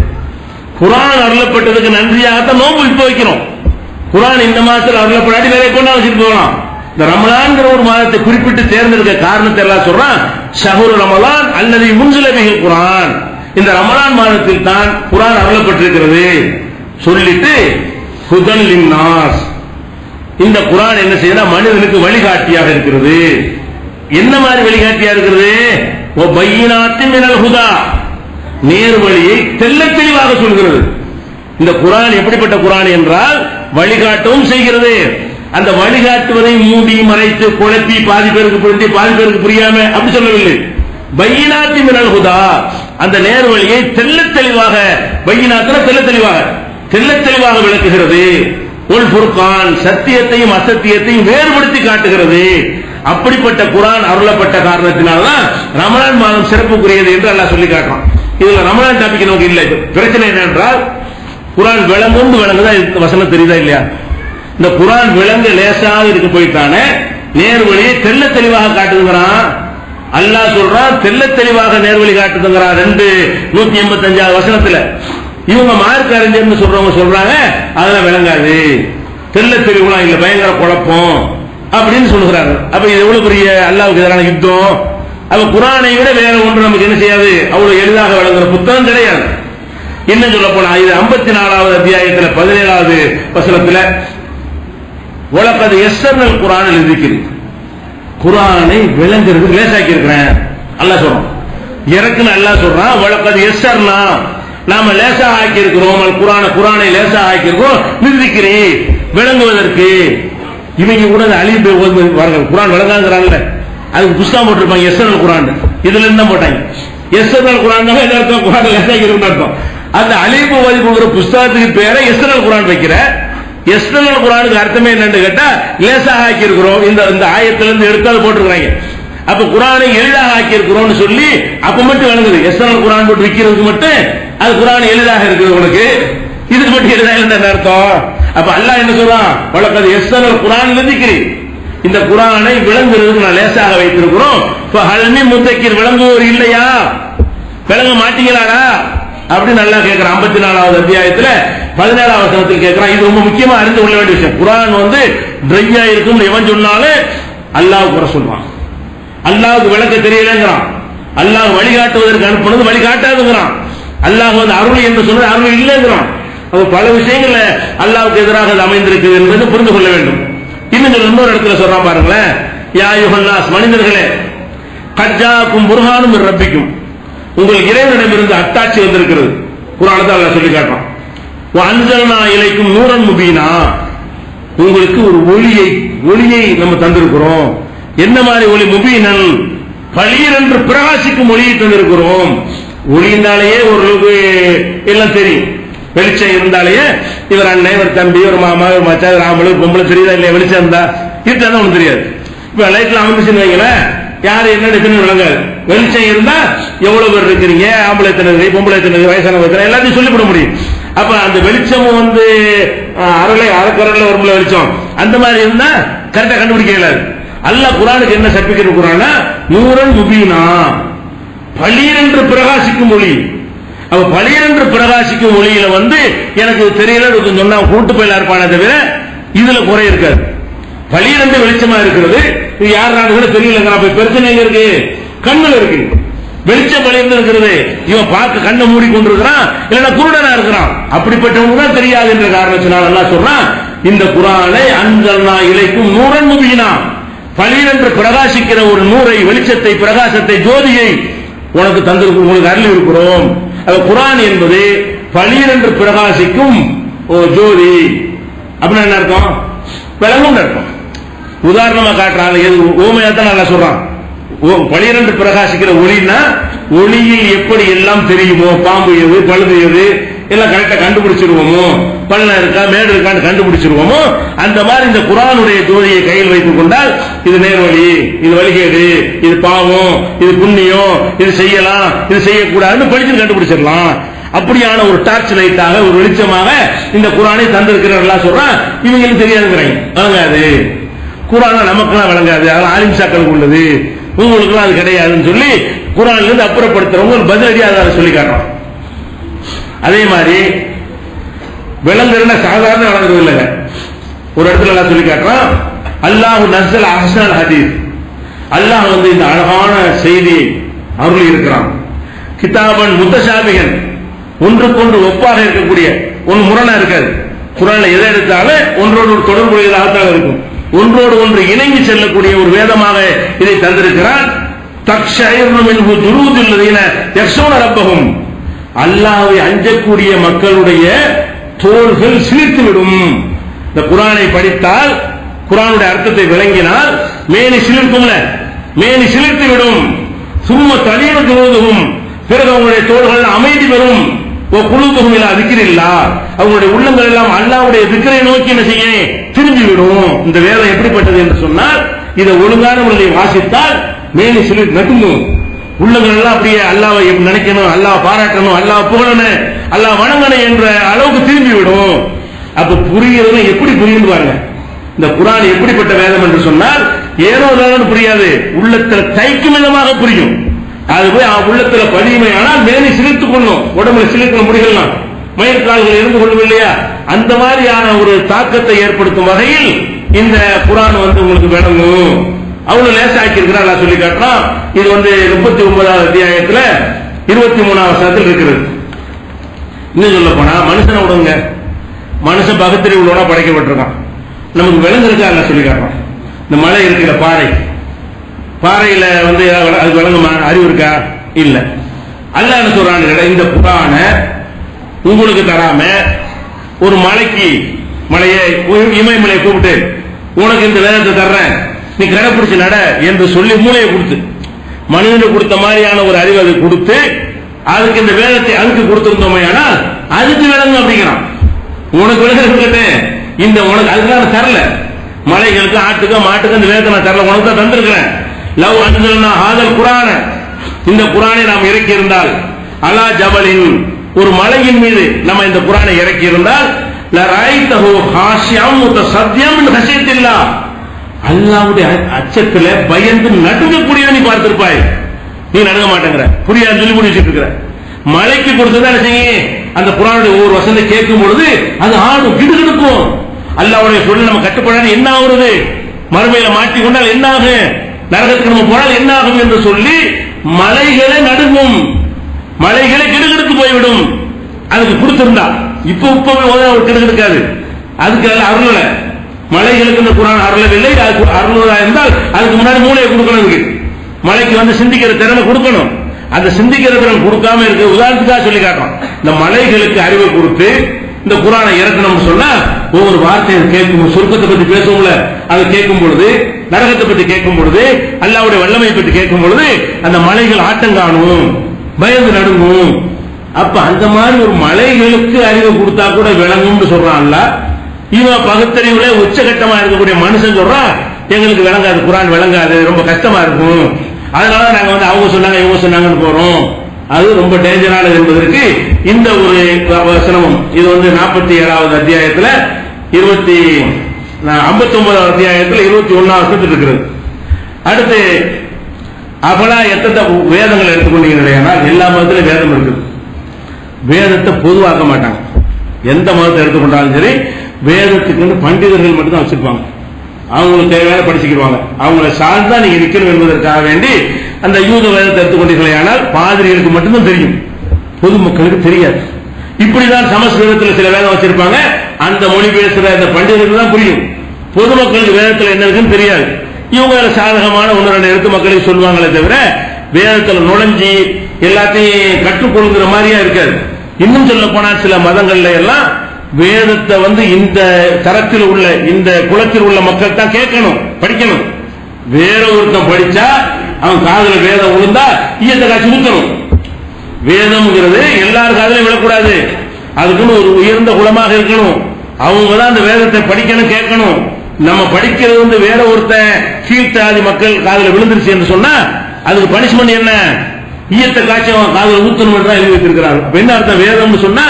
குர்ஆன் அருளப்பட்டதுக்கு நன்றியாகத்தான் நோன்பு இப்ப வைக்கிறோம். குர்ஆன் இந்த மாதத்தில் அருளப்படாட்டி வேற எப்போ வச்சுட்டு போகலாம். இந்த ரமலான்ங்கிற ஒரு மாதத்தை குறிப்பிட்டு தேர்ந்தெடுக்க காரணத்தை எல்லாம் சொல்றான். ஷஹ்ரு ரமலான் அல்லது உன்சில பிஹில் குர்ஆன். இந்த ரமலான் மாதத்தில் தான் குர்ஆன் அருளப்பட்டிருக்கிறது சொல்லிட்டு ஹுதன் லின்னாஸ். இந்த குர்ஆன் என்ன செய்யறா? மனிதனுக்கு வழிகாட்டியாக இருக்கிறது. என்ன மாதிரி வழிகாட்டியா இருக்கிறது? வபையினாத்தின் மினல் ஹுதா, நேர் வழியை தெள்ளத் தெளிவாக சொல்கிறது. இந்த குர்ஆன் எப்படிப்பட்ட குர்ஆன் என்றால் வழிகாட்டவும் செய்கிறது. அந்த வழிகாட்டுவதை மூடி மறைத்து குழப்பி பாதி பேருக்கு புரிந்து பாதி பேருக்கு புரியாம அப்படி சொல்லவில்லை. பையினாத்தி மினல் ஹுதா, அந்த நேர் வழியை தெள்ளத் தெளிவாக, பையினாத்தின தெள்ளத் தெளிவாக விளக்குகிறது. உல் ஃபுர்கான், சத்தியத்தையும் அசத்தியத்தையும் வேறுபடுத்தி காட்டுகிறது. அப்படிப்பட்ட குர்ஆன் அருளப்பட்ட காரணத்தினால்தான் ரமலான் மாதம் சிறப்புக்குரியது என்று அல்லாஹ் சொல்லி காட்டுறான். இதுல ரமலான் டாபிக் நோக்கி இல்லை. பிரச்சனை என்னென்றால் குர்ஆன் விளங்குதா வசனம் தெரியுதா இல்லையா? இந்த குர்ஆன் விளங்க லேசாக இருக்க போயிட்டானே, நேர்வழியை தெள்ளத் தெளிவாக காட்டுகிறான். அல்லாஹ் சொல்றான் தெள்ளத் தெளிவாக நேர்வழி காட்டுகிறான். 185 வசனத்துல இவங்க மார்க் அறிஞர்னு சொல்றவங்க சொல்றாங்க அதெல்லாம் விளங்காது, தெள்ளத் தெளிவுலாம் இல்ல, பயங்கர குழப்பம் அப்படின்னு சொல்லுகிறாங்க. அப்ப இது எவ்வளவு பெரிய அல்லாஹ்வுக்கு எதிரான யுத்தம். அப்ப குர்ஆனை விட வேற ஒன்று நமக்கு என்ன செய்யாது, அவ்வளவு எளிதாக விளங்குற புத்தகம் கிடையாது. இன்னும் சொல்ல போனா இது 54வது அத்தியாயத்தில் 17வது வசனத்தில் வலகத் யஸ்ஸர்னல் குர்ஆனில் இருக்கிறது. குர்ஆனை விளங்குறது லேசாக்கி இருக்கிறேன் அல்லாஹ் சொல்றான். இறக்குன்னு அல்லாஹ் சொல்றான். வலகத் யஸ்ஸர்னா நாம லேசா ஆக்கி இருக்கிறோம். குர்ஆனை லேசா ஆக்கி இருக்கிறோம். நிர்திக்கிறே விளங்குவதற்கு. இவங்க கூட அலிபே ஓதுவார்கள். குர்ஆன் விளங்காங்கறாங்கல, அதுக்கு புஸ்தகம் போட்டிருப்பாங்க யஸ்ஸர்னல் குர்ஆன். இதுல இருந்து தான் போட்டாங்க. யஸ்ஸர்னல் குர்ஆன் தான் அர்த்தம், குர்ஆன் லேசா இருக்குன்னு அர்த்தம். அந்த அலிபு ஓதுகிற புஸ்தகத்துக்கு பேரை யஸ்ஸர்னல் குர்ஆன் வைக்கிற. யஸ்ஸர்னல் குர்ஆனுக்கு அர்த்தமே என்னன்னு கேட்டா லேசாக ஆக்கி இருக்கிறோம். இந்த ஆயத்துல இருந்து எடுத்தாலும் போட்டுருக்காங்க. அப்ப குர்ஆனை எளிதாக ஆக்கி இருக்கிறோம்னு சொல்லி அப்ப மட்டும் விளங்குது. யஸ்ஸர்னல் குர்ஆன் போட்டு விக்கிறதுக்கு மட்டும் அது குர்ஆன் எளிதாக இருக்குது உனக்கு, இதுக்கு மட்டும் எளிதாக என்ன அர்த்தம்? அப்ப அல்லாஹ் என்ன சொல்றான்? வலகத் யஸ்ஸர்னல் குர்ஆன் லிذிக்ரி, இந்த குர்ஆனை விளங்குறதுக்கு நான் லேசாக வைத்திருக்கிறோம். ஃபஹல் மின் முத்தக்கிர், விளங்குவோர் இல்லையா, விளங்க மாட்டீங்களாடா அப்படின்னு நல்லா கேட்கிறான். 54வது அத்தியாயத்துல 17வது வசனத்தில் கேட்கிறான். இது ரொம்ப முக்கியமா அறிந்து கொள்ள வேண்டிய விஷயம். குர்ஆன் ட்ரையா இருக்கும் எவன் சொன்னாலும் அல்லாஹ் குறை சொல்றான். அல்லாஹ்வுக்கு விளக்க தெரியலங்கிறான். அல்லாஹ் வழிகாட்டுவதற்கு அனுப்புனது வழிகாட்டாதுங்கிறான். அல்லாஹ் அருள் என்று சொன்னது அருள் இல்லைங்கிறான். அப்ப பல விஷயங்கள்ல அல்லாஹ்வுக்கு எதிராக அது அமைந்திருக்குது என்பதை புரிந்து கொள்ள வேண்டும். இன்னும் இன்னொரு இடத்துல சொல்றான் பாருங்களேன். யா அய்யுஹன்னாஸ், மனிதர்களே, கத் ஜாஅக்கும் புர்ஹானும் மிர் ரப்பிக்கும், உங்கள் இறைவனிடமிருந்து அத்தாட்சி வந்திருக்கிறது. குர்ஆன்ல அல்லாஹ் சொல்லி காட்டுறான். வ அன்ஸல்னா இலைக்கும் நூரன் முபீனா, உங்களுக்கு ஒரு ஒளியை நம்ம தந்திருக்கிறோம். என்ன மாதிரி ஒளி? முபீனன், பளீர் என்று பிரகாசிக்கும் ஒளியை தந்திருக்கிறோம். ஒளியினாலேயே ஓரளவுக்கு எல்லாம் தெரியும். வெளிச்சம் இருந்தாலேயே இவர் அண்ணன், இவர் தம்பி, ஒரு மாமா, ஒரு மச்சா, ராமலு, பொம்பளை தெரியுதா இல்லையா? வெளிச்சம் இருந்தா இருட்டா தான் ஒன்றும் தெரியாது. இப்ப லைட்ல அமைந்துச்சுன்னு வைங்களேன், யாரு என்ன டிஃபன் விளங்காது. வெளிச்சம் இருந்தா எவ்வளவு பேர் இருக்கிறீங்க, ஆம்பளை எத்தனை, பொம்பளை எத்தனை, வயசானவங்க எத்தனை, எல்லாத்தையும் சொல்லிவிட முடியும். அப்ப அந்த வெளிச்சமும் அரைக்கரல வரும்ல வெளிச்சம், அந்த மாதிரி இருந்தா கரெக்டா கண்டுபிடிக்க இயலாது. அல்லாஹ் குர்ஆனுக்கு என்ன சர்டிபிகேட் கொடுக்குறான்னா, நூரன் முபீனா, பளீர் என்று பிரகாசிக்கும் ஒளி. அப்ப பளீர் என்று பிரகாசிக்கும் ஒளியில எனக்கு தெரியல சொன்னா கூட்டு போயில இருப்பானே தவிர இதுல குறை இருக்காது. பளீர் என்று வெளிச்சமா இருக்கிறது. இது யார் நாடு கூட தெரியலங்கிற. அப்ப பிரச்சனை எங்க இருக்கு? கண்ணுல இருக்கு. வெளிச்சம் பளிர்ந்து இருக்கிறது. இவன் பார்க்க கண்ணை மூடி கொண்டிருக்கிறான், இல்லைன்னா குருடனா இருக்கிறான். அப்படிப்பட்டவங்க தான் தெரியாது என்ற காரணத்தினால் அல்லாஹ் சொல்றான், இந்த குர்ஆனை அன்ஸல்னா இலைக்கும் நூரன் முபீனா, பளீர் என்று பிரகாசிக்கிற ஒரு நூரை, வெளிச்சத்தை, பிரகாசத்தை, ஜோதியை உனக்கு தந்திருக்கிறோம், உங்களுக்கு அருள் இருக்கிறோம். அது குர்ஆன் என்பது பளீர் என்று பிரகாசிக்கும் ஒரு ஜோதி. அப்படின்னா என்ன அர்த்தம்? விளங்கும் அர்த்தம். உதாரணமா காட்டுறாங்க. ஓமையாத்தான் நல்லா சொல்றான். பளீர் என்று பிரகாசிக்கிற ஒளின்னா, ஒளியில் எப்படி எல்லாம் தெரியுமோ, பாம்பு எது, பழுது எது, எல்லாம் கரெக்டா கண்டுபிடிச்சிருவோமோ, பள்ளம் இருக்கா மேடு இருக்கான்னு கண்டுபிடிச்சிருவோமோ, அந்த மாதிரி இந்த குர்ஆனுடைய ஜோதியை கையில் வைத்துக் கொண்டால் இது நேர்வழி, இது வழிகேடு, இது பாவம், இது புண்ணியம், இது செய்யலாம், இது செய்யக்கூடாதுன்னு படிச்சு கண்டுபிடிச்சிடலாம். அப்படியான ஒரு டார்ச் லைட்டாக, ஒரு வெளிச்சமாக இந்த குர்ஆனை தந்திருக்கிறார் சொல்றான். இவங்களுக்கு தெரியாதுங்கிறாங்க. வழங்காது, குர்ஆன் நமக்கெல்லாம் விளங்காது, அதெல்லாம் ஆலிம் சாக்களுக்கு உள்ளது, உங்களுக்குலாம் அது கிடையாதுன்னு சொல்லி குர்ஆன்ல இருந்து அப்புறப்படுத்துறவங்க பதிலடி அதை சொல்லி காட்டுறோம். அதே மாதிரி விளங்குறதுனா சாதாரண விளங்குறது இல்லைங்க. ஒரு இடத்துல எல்லாம் சொல்லி காட்டுறான். அல்லாஹ் நஸ்ஸல் அஹ்ஸனல் ஹதீஸ், அல்லாஹ் இந்த அழகான செய்தியை அருள் இருக்கிறான். கிதாபன் முத்தஷாபிகன், ஒன்றுக்கொன்று ஒப்பாக இருக்கக்கூடிய, ஒன்று முரணா இருக்காது. குர்ஆன்ல எதை எடுத்தாலும் ஒன்றோடு ஒரு தொடர்புடையதாகத்தான் இருக்கும். ஒன்றோடு ஒன்று இணைந்து செல்லக்கூடிய ஒரு வேதமாக இதை தந்திருக்கிறான். தக்ஷயிரு மின்ஹு ஜுலூதுல் லதீன யக்ஷூன ரப்பஹும், அல்லாஹ்வை அஞ்சக்கூடிய மக்களுடைய தோள்கள் சிலிர்த்துவிடும். இந்த குர்ஆனை படித்தால், குர்ஆனுடைய அர்த்தத்தை விளங்கினால் மேனி சிலிர்க்கும்ல, மேனி சிலிர்த்து விடும். சும்ம தலீனு ஜுலூதுஹும், பிறகு அவங்களுடைய தோள்கள் அமைதி பெறும். குலூபுஹும் இலா திக்ரில்லாஹ், அவங்களுடைய உள்ளங்கள் எல்லாம் அல்லாஹ்வுடைய திக்ரை நோக்கி என்ன செய்ய திரும்பிவிடும். இந்த வேதம் எப்படிப்பட்டது என்று சொன்னால், இதை ஒழுங்கான முறையில் வாசித்தால் மேனி சிலிர் நடுங்கும். உள்ளங்கள் எல்லாம் அப்படியே அல்லாஹ்வை நினைக்கணும், அல்லாஹ் பாராட்டணும், அல்லாஹ் புகழணும், அல்லாஹ் வணங்கணும் என்ற அளவுக்கு திரும்பி விடும். அப்ப புரியுறது எப்படி புரியும் பாருங்க. இந்த குர்ஆன் எப்படிப்பட்ட வேதம் என்று சொன்னால், ஏனோ தான் புரியாது, உள்ளத்தில் தைக்கும் விதமாக புரியும். அது போய் உள்ளத்துல பதியுமே. ஆனால் மேனி சிலிர்த்துக் கொள்ளும், உடம்புல சிலிர்க்கிற முடிகள்லாம், மயிர்கால்கள் இருந்து கொள்ளும் இல்லையா, அந்த மாதிரியான ஒரு தாக்கத்தை ஏற்படுத்தும் வகையில் இந்த குர்ஆன் உங்களுக்கு விளங்கும். அவ்வளவு லேசாக்கி இருக்கிறார் சொல்லி காட்டுறான். இது 39வது அத்தியாயத்தில் 23வது வசனத்தில் இருக்கிறது. இன்னும் சொல்ல போனா மனுஷனை விடுங்க, மனுஷன் பகுத்தறிவு உள்ளவனா படைக்கப்பட்டிருக்கான். நமக்கு விலங்கு இருக்கா அல்ல சொல்லி காட்டுறான். இந்த மலை இருக்கிற பாறையில வந்து அது விளங்குமா? அறிவு இருக்கா? இல்ல. அல்லாஹ் என்ன சொல்றான், இந்த குர்ஆன உங்களுக்கு தராம ஒரு மலையை இமயமலையை கூப்பிட்டு உனக்கு இந்த வேதத்தை தர்றேன், நீ கடைப்பிடிச்சு நட என்று சொல்லி மூளையை கொடுத்து, மனிதனுக்கு கொடுத்த மாதிரியான ஒரு அறிவு அது கொடுத்து, அதுக்கு இந்த வேதத்தை அதுக்கு கொடுத்திருந்தோமே, ஆனால் அதுக்கு விளங்கும் அப்படிங்கிறான். உனக்கு விளங்க இந்த உனக்கு அதுக்கு தரல, மலைகளுக்கு ஆட்டுக்கு மாட்டுக்கு இந்த வேதத்தை நான் தரல, உனக்கு தான் தந்திருக்கிறேன். லவ் அன்சல்னா ஹாதல் குர்ஆன, இந்த குர்ஆனை நாம் இறக்கி இருந்தால், அலா ஜபலின் ஒரு மலையின் மீது நம்ம இந்த குர்ஆனை இறக்கி இருந்தால், லரைதஹு ஹாஷியம் முத்தஸத்தியம் மின் ஹஷியத்தில்லாஹ், அல்லாஹ்வுடைய அச்சத்துல பயந்து நடுங்கக்கூடியவன் நீ பார்த்திருப்பாய். நீ நடுங்க மாட்டேங்கிற, புரியாது சொல்லி முடிச்சிட்டு இருக்கிற. மலைக்கு கொடுத்ததா என்ன செய்யும், அந்த குர்ஆனுடைய ஒவ்வொரு வசனத்தை கேட்கும் பொழுது அது ஆடும், கிடுகிடுக்கும். அல்லாஹ்வுடைய சொல்ல நம்ம கட்டுப்படாது என்ன ஆகுறது, மறுமையில மாட்டி கொண்டால் என்ன ஆகும், நரகத்துக்கு நம்ம போனால் என்ன ஆகும் என்று சொல்லி மலைகளை நடுங்கும், மலைகளை கிடுகிடுத்து போய்விடும். அதுக்கு கொடுத்திருந்தா இப்பவே ஒரு கிடுகிடுக்காது. அதுக்கு அருளல, மலைகளுக்கு இந்த குர்ஆன் அருளவில்லை. அருளதா இருந்தால் அதுக்கு முன்னாடி மூளையை கொடுக்கணும், மலைக்கு வந்து சிந்திக்கிற திறனை கொடுக்கணும். அந்த சிந்திக்கிற திறன் கொடுக்காம இருக்கு. உதாரணத்துக்காக சொல்லி காட்டுறோம், இந்த மலைகளுக்கு அறிவை கொடுத்து இந்த குர்ஆனை இறக்கணும்னு சொன்னா ஒவ்வொரு வார்த்தையை கேட்கும், சொர்க்கத்தை பத்தி பேசுவோம்ல, அதை கேட்கும் பொழுது, நரகத்தை பத்தி கேட்கும் பொழுது, அல்லாஹ்வுடைய வல்லமையை பற்றி கேட்கும் பொழுது அந்த மலைகள் ஆட்டங்காணும், பயந்து நடுங்கும். அப்ப அந்த மாதிரி ஒரு மலைகளுக்கு அறிவை கொடுத்தா கூட விளங்கும்னு சொல்றான்ல. இவன் பகுத்தறிவுல உச்சகட்டமா இருக்கக்கூடிய மனுஷன் சொல்றான், எங்களுக்கு விளங்காது, குர்ஆன் விளங்காது, ரொம்ப கஷ்டமா இருக்கும், அதனால நாங்க வந்து அவங்க சொன்னாங்க இவங்க சொன்னாங்கன்னு போறோம். அது ரொம்ப டேஞ்சரானது என்பதற்கு இந்த ஒரு வசனமும், இது வந்து 47வது அத்தியாயத்துல 59வது அத்தியாயத்துல 21வது வசனத்தில் இருக்கிறது. அடுத்து அபலா எத்தனை வேதங்கள் எடுத்துக்கொண்டீங்கன்னா, எல்லா மதத்திலும் வேதம் இருக்குது. வேதத்தை பொதுவாக்க மாட்டாங்க. எந்த மதத்தை எடுத்துக்கொண்டாலும் சரி, வேதத்துக்கு பண்டிதர்கள் மட்டும் தான் வச்சிருப்பாங்க. அவங்களுக்கு தேவையான படிச்சுக்கிடுவாங்க. அவங்களை சார்ந்தா நீங்க நிக்கணும் என்பதற்காக வேண்டி அந்த யூத வேதத்தை எடுத்துக்கொண்டீர்களே, ஆனால் பாதிரிகளுக்கு மட்டும்தான் தெரியும், பொதுமக்களுக்கு தெரியாது. இப்படிதான் சமஸ்கிருதத்தில் சில வேதம் வச்சிருப்பாங்க, அந்த மொழி பேசுற அந்த பண்டிதர்களுக்கு தான் புரியும். பொதுமக்களுக்கு வேதத்தில் என்ன இருக்குன்னு தெரியாது. இவங்க சாதகமான ஒன்று ரெண்டு எடுத்து மக்களுக்கு சொல்லுவாங்களே தவிர வேதத்தில் நுழைஞ்சி எல்லாத்தையும் கற்றுக்கொள்கிற மாதிரியா இருக்காது. இன்னும் சொல்ல போனா சில மதங்கள்ல எல்லாம் வேதத்தை வந்து இந்த தரத்தில் உள்ள இந்த குலத்தில் உள்ள மக்கள் தான் கேட்கணும், படிக்கணும். வேற ஒருத்தன் படிச்சா அவன் காதல வேதம் விழுந்தா ஈயத்தை காட்சி ஊத்தணும். வேதம்ங்கிறது எல்லாரும் காதலையும் விழக்கூடாது, அதுக்குன்னு ஒரு உயர்ந்த குலமாக இருக்கணும். அவங்க தான் அந்த வேதத்தை படிக்கணும், கேட்கணும். நம்ம படிக்கிறது வந்து வேற ஒருத்தன் கீழ்த்தாதி மக்கள் காதல விழுந்துருச்சு என்று சொன்னா அதுக்கு பனிஷ்மெண்ட் என்ன, ஈயத்தை காட்சி அவன் காதல ஊத்தணும் என்று எழுதி வைத்திருக்கிறார். என்ன அர்த்தம், வேதம்னு சொன்னா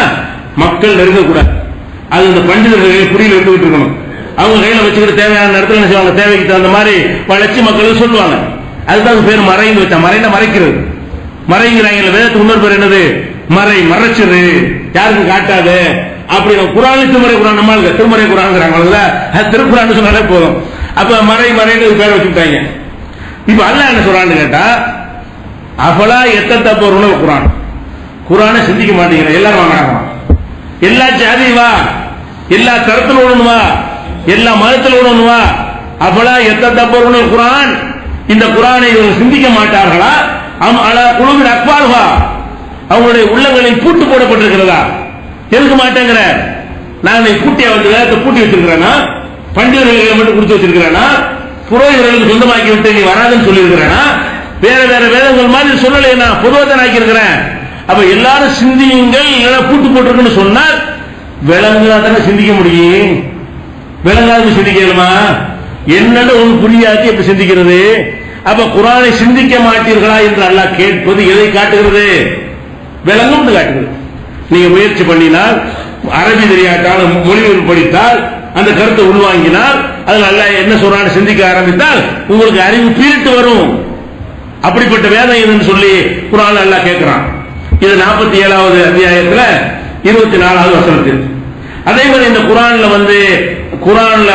மக்கள் நெருங்கக்கூடாது, அது இந்த பண்டிதர்கள் புரியல எடுத்துக்கிட்டு இருக்கணும். அவங்க கையில வச்சுக்கிற தேவையான இடத்துல என்ன செய்வாங்க, தேவைக்கு தகுந்த மாதிரி வளர்ச்சி மக்களுக்கு சொல்லுவாங்க. அதுதான் பேர் மறைன்னு வச்சா. மறைன்னா மறைக்கிறது, மறைங்கிறாங்க. வேதத்துக்கு இன்னொரு பேர் என்னது, மறை, மறைச்சிரு, யாருக்கும் காட்டாது. அப்படி குர்ஆன் திருமறை குர்ஆன் நம்மளுக்கு திருமறை குர்ஆன்ங்கறாங்கல்ல, அது திருக்குர்ஆன் சொன்னாலே போதும். அப்ப மறை மறைன்னு பேர் வச்சுட்டாங்க. இப்ப அல்லாஹ் என்ன சொல்றான்னு கேட்டா, அஃபலா யத்ததப்பருன குர்ஆன், குர்ஆனை சிந்திக்க மாட்டீங்க, எல்லாரும் வாங்குறாங்க. எல்லா ஜாதியும் வா, எல்லா தரத்தில் உள்ளவனும் வா, எல்லா மதத்தில் உள்ளவனும் வா. அஃபலா யத்ததப்பருன குர்ஆன், இந்த குர்ஆனை இவர்கள் சிந்திக்க மாட்டார்களா? அலா குலூபின் அக்பால்ஹா, அவங்களுடைய உள்ளங்களில் பூட்டு போடப்பட்டிருக்கிறதா? எதுக்கு மாட்டேங்கிற, நான் பூட்டியா வந்து வேதத்தை பூட்டி வச்சிருக்கிறேன்னா, பண்டிதர்களை மட்டும் கொடுத்து வச்சிருக்கிறேன்னா, புரோகிதர்களுக்கு சொந்தமாக்கி விட்டு நீ வராதுன்னு சொல்லியிருக்கிறேன்னா, வேற வேற வேதங்கள் மாதிரி சொல்லலை, நான் பொதுவாக ஆக்கி இருக்கிறேன். அப்ப எல்லாரும் சிந்தியுங்கள், பூட்டு போட்டிருக்குன்னு சொன்னால் விலங்குதான் தானே சிந்திக்க முடியும். விலங்காது சிந்திக்கணுமா? என்னன்னு ஒன்று புரியாச்சு எப்படி சிந்திக்கிறது? அப்ப குர்ஆனை சிந்திக்க மாட்டீர்களா என்று அல்லாஹ் கேட்பது எதை காட்டுகிறது? விலங்கும் காட்டுகிறது. நீங்க முயற்சி பண்ணினால், அரபி தெரியாட்டால் மொழிபெயர்ப்பு படித்தால், அந்த கருத்தை உள்வாங்கினால், அதில் அல்லாஹ் என்ன சொல்றான்னு சிந்திக்க ஆரம்பித்தால் உங்களுக்கு அறிவு பீரிட்டு வரும். அப்படிப்பட்ட வேதம் இதுன்னு சொல்லி குர்ஆன் அல்லாஹ் கேட்கிறான். இது 47வது அத்தியாயத்துல 24வது வசனத்தில். அதே மாதிரி இந்த குர்ஆன்ல வந்து குர்ஆன்ல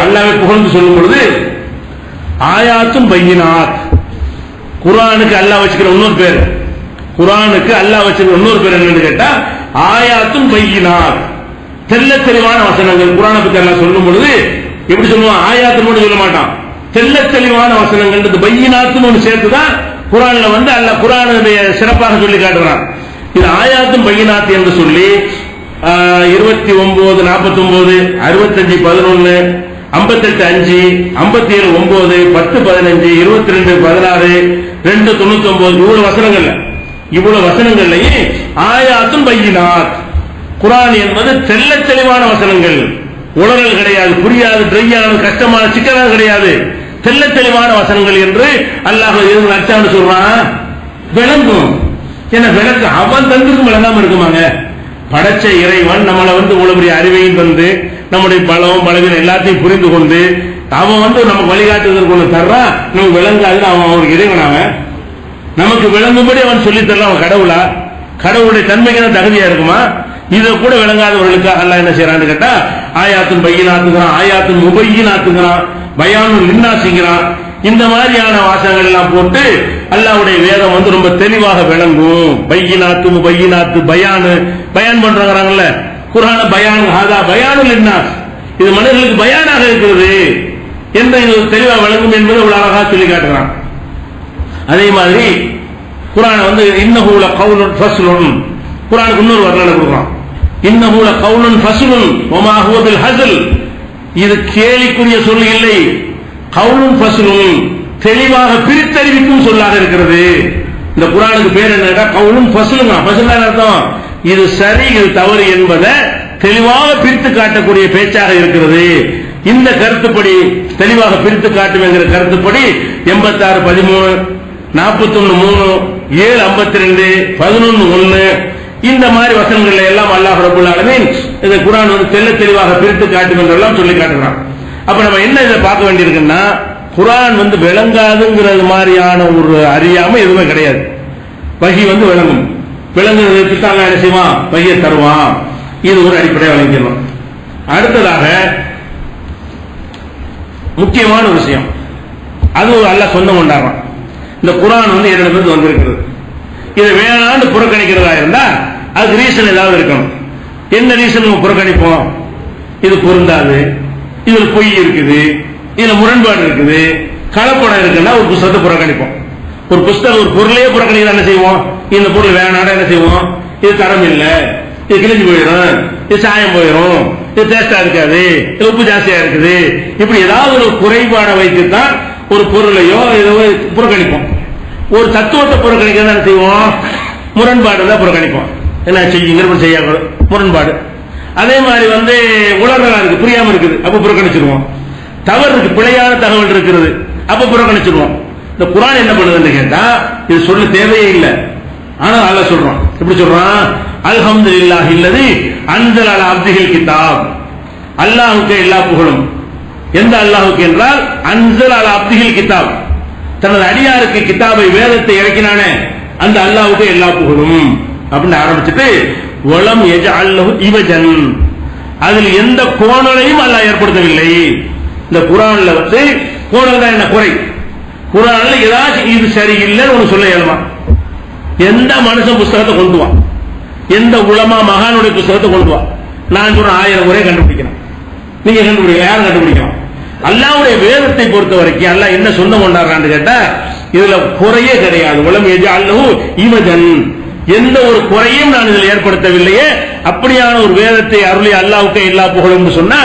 அல்லாஹ்வை புகழ்ந்து சொல்லும் பொழுது ஆயாத்தும் பையினாத், குர்ஆனுக்கு அல்லாஹ் வச்சுக்கிற இன்னொரு பேர், குர்ஆனுக்கு அல்லாஹ் வச்சுக்கிற இன்னொரு பேர் என்னன்னு கேட்டா ஆயாத்தும் பையினாத், தெல்ல தெளிவான வசனங்கள். குர்ஆனை பத்தி எல்லாம் சொல்லும் பொழுது எப்படி சொல்லுவான்? ஆயாத்துன்னு மட்டும் சொல்ல மாட்டான், தெல்ல தெளிவான வசனங்கள். பையினாத்துன்னு ஒன்று சேர்த்துதான் குர்ஆன்ல வந்து அல்லாஹ் குர்ஆனுடைய சிறப்பாக சொல்லி காட்டுறான். இது ஆயாத்தும் பையினாத் என்று சொல்லி 29, 49, 65, 11, 58, 5, 57, 9, 10, 15, 22, 16, 2, 99 இவ்வளவு வசனங்கள்லயே ஆயாத்தும் பையினாத், குர்ஆன் என்பது தெல்ல தெளிவான வசனங்கள். உளறல் கிடையாது, புரியாது, ட்ரையான, கஷ்டமான, சிக்கலான கிடையாது, தெல்ல தெளிவான வசனங்கள் என்று அல்லாஹ் எது அர்த்தம் சொல்றான்? விளங்கும். ஏன்னா விளக்கு அவன் தந்திருக்கும் விளங்காம இருக்குமாங்க? படைச்ச இறைவன் நம்மளை வந்து இவ்வளவு அறிவையும் தந்து நம்முடைய பலம் பலவீனம் எல்லாத்தையும் புரிந்து கொண்டு அவன் வந்து நமக்கு வழிகாட்டுதல் கொண்டு தர்றான். நமக்கு விளங்காது, அவன் ஒரு இறைவன். அவன் நமக்கு விளங்கும்படி அவன் சொல்லி தரலாம். அவன் கடவுளா? கடவுளுடைய தன்மைக்கு தான் தகுதியா இருக்குமா? இதை கூட விளங்காதவர்களுக்கு அல்லாஹ் என்ன செய்யறான்னு கேட்டா ஆயாத்தும் பையினாத்துங்கிறான், ஆயாத்தும் முபையினாத்துங்கிறான், பயானுல் லின்னாஸ்ங்கிறான். இந்த மாதிரியான வாசகங்கள் எல்லாம் போட்டு அல்லாஹ்வுடைய வேதம் வந்து ரொம்ப தெளிவாக விளங்கும். பையினாத்து முபையினாத்து பயான் பண்றாங்கல்ல குர்ஆன பயான், ஹாதா பயானுல் லின்னாஸ், இது மனிதர்களுக்கு பயானாக இருக்கிறது என்று இது தெளிவாக விளங்கும் என்பதை ஒரு அழகா சொல்லி காட்டுறான். அதே மாதிரி குர்ஆன் வந்து இன்னஹு லகவுலுன் ஃபஸ்லுன், குர்ஆனுக்கு இன்னொரு வர்ணனை கொடுக்குறான். இன்னஹு லகவுலுன் ஃபஸ்லுன் வமா ஹுவ பில் ஹஸல், இது கேலிக்குரிய சொல் இல்லை, கவுலுன் ஃபஸ்லுன், தெளிவாக பிரித்தறிவிக்கும் சொல்லாக இருக்கிறது. இந்த குர்ஆனுக்கு பேர் என்னடா? கவுலுன் ஃபஸ்லுன். ஃபஸ்லுன்னா அர்த்தம் இது சரி இது தவறு என்பதை தெளிவாக பிரித்து காட்டக்கூடிய பேச்சாக இருக்கிறது. இந்த கருத்துப்படி தெளிவாக பிரித்து காட்டும் என்கிற கருத்துப்படி 86, 13, 41, 3, 7, 52, 11, 1 இந்த மாதிரி வசனங்கள் எல்லாம் அல்லாஹ் ரப்பல் ஆலமீன் இந்த குர்ஆன் வந்து தெல்ல தெளிவாக பிரித்து காட்டும் என்றெல்லாம் சொல்லி காட்டுறான். அப்ப நம்ம என்ன இதை பார்க்க வேண்டியிருக்குன்னா, குர்ஆன் வந்து விளங்காதுங்கிறது மாதிரியான ஒரு அறியாம எதுவுமே கிடையாது. வஹி வந்து விளங்கும், விளங்குறதுக்கு தான் என்ன செய்வான்? வஹியை தருவான். இது ஒரு அடிப்படையாக விளங்கிடணும். அடுத்ததாக முக்கியமான ஒரு விஷயம், அது அல்லாஹ் சொந்தம் கொண்டாடுறான். இந்த குர்ஆன் வந்து என்னிடமிருந்து வந்திருக்கிறது, இதை வேணாண்டு புறக்கணிக்கிறதா இருந்தா அதுக்கு ரீசன் ஏதாவது இருக்கணும். என்ன ரீசன் நம்ம புறக்கணிப்போம்? இது பொருந்தாது, இதுல பொய் இருக்குது, இதுல முரண்பாடு இருக்குது, கலப்படம் இருக்குன்னா ஒரு புத்தகத்தை புறக்கணிப்போம். ஒரு புத்தகம் ஒரு பொருளையே புறக்கணிக்க என்ன செய்வோம்? இந்த பொருள் வேணாட என்ன செய்வோம்? இது தரம் இல்லை, இது கிழிஞ்சு போயிடும், இது சாயம் போயிடும், இது டேஸ்டா இருக்காது, இது உப்பு ஜாஸ்தியா இருக்குது, இப்படி ஏதாவது ஒரு குறைபாடை வைத்துத்தான் ஒரு பொருளையோ ஏதோ புறக்கணிப்போம். ஒரு தத்துவத்தை புறக்கணிக்க என்ன செய்வோம்? முரண்பாடு தான் புறக்கணிப்போம். என்ன செய்யுங்க செய்ய முரண்பாடு. அதே மாதிரி வந்து உலர்களா இருக்கு, புரியாம இருக்குது, அப்ப புறக்கணிச்சிருவோம். தவறு இருக்கு, பிழையான தகவல் இருக்கிறது, அப்ப புறக்கணிச்சிருவோம். இந்த குர்ஆன் என்ன பண்ணுதுன்னு கேட்டா இது சொல்ல தேவையே இல்லை. ஆனா அல்லாஹ் சொல்றான், எப்படி சொல்றான்? அல்ஹம்துலில்லாஹி அல்லதி அன்ஸல அலா அப்திஹில் கிதாப், அல்லாஹ்வுக்கு எல்லா புகழும். எந்த அல்லாஹ்வுக்கு என்றால் அன்ஸல அலா அப்திஹில் கிதாப், தனது அடியாருக்கு கிதாபை வேதத்தை இறக்கினானே அந்த அல்லாஹ்வுக்கு எல்லா புகழும் அப்படின்னு ஆரம்பிச்சுட்டு வலம் யஜஅல் லஹு இவஜன், அதில் எந்த கோணலையும் அல்லாஹ் ஏற்படுத்தவில்லை. இந்த குர்ஆன்ல வந்து கோணல் தான் என்ன குறை? குர்ஆன்ல ஏதாச்சும் இது சரியில்லைன்னு ஒன்று சொல்ல இயலுமா? எந்த மனுஷன் புத்தகத்தை கொண்டு வா, எந்த உலமா மகானுடைய புத்தகத்தை கொண்டு வா, நான் சொல்றேன் 1000 முறை கண்டுபிடிக்கிறேன், நீங்க கண்டுபிடிக்கலாம், யாரும் கண்டுபிடிக்கலாம். அல்லாஹ்வுடைய வேதத்தை பொறுத்த வரைக்கும் அல்லாஹ் என்ன சொந்தம் கொண்டாடுறான்னு கேட்டா இதுல குறையே கிடையாது. வலம் யஜஅல் லஹு இவஜன், எந்த ஒரு குறையும் நான் இதில் ஏற்படுத்தவில்லையே. அப்படியான ஒரு வேதத்தை அருளி அல்லாஹ்வுக்கு எல்லா புகழும் சொன்னா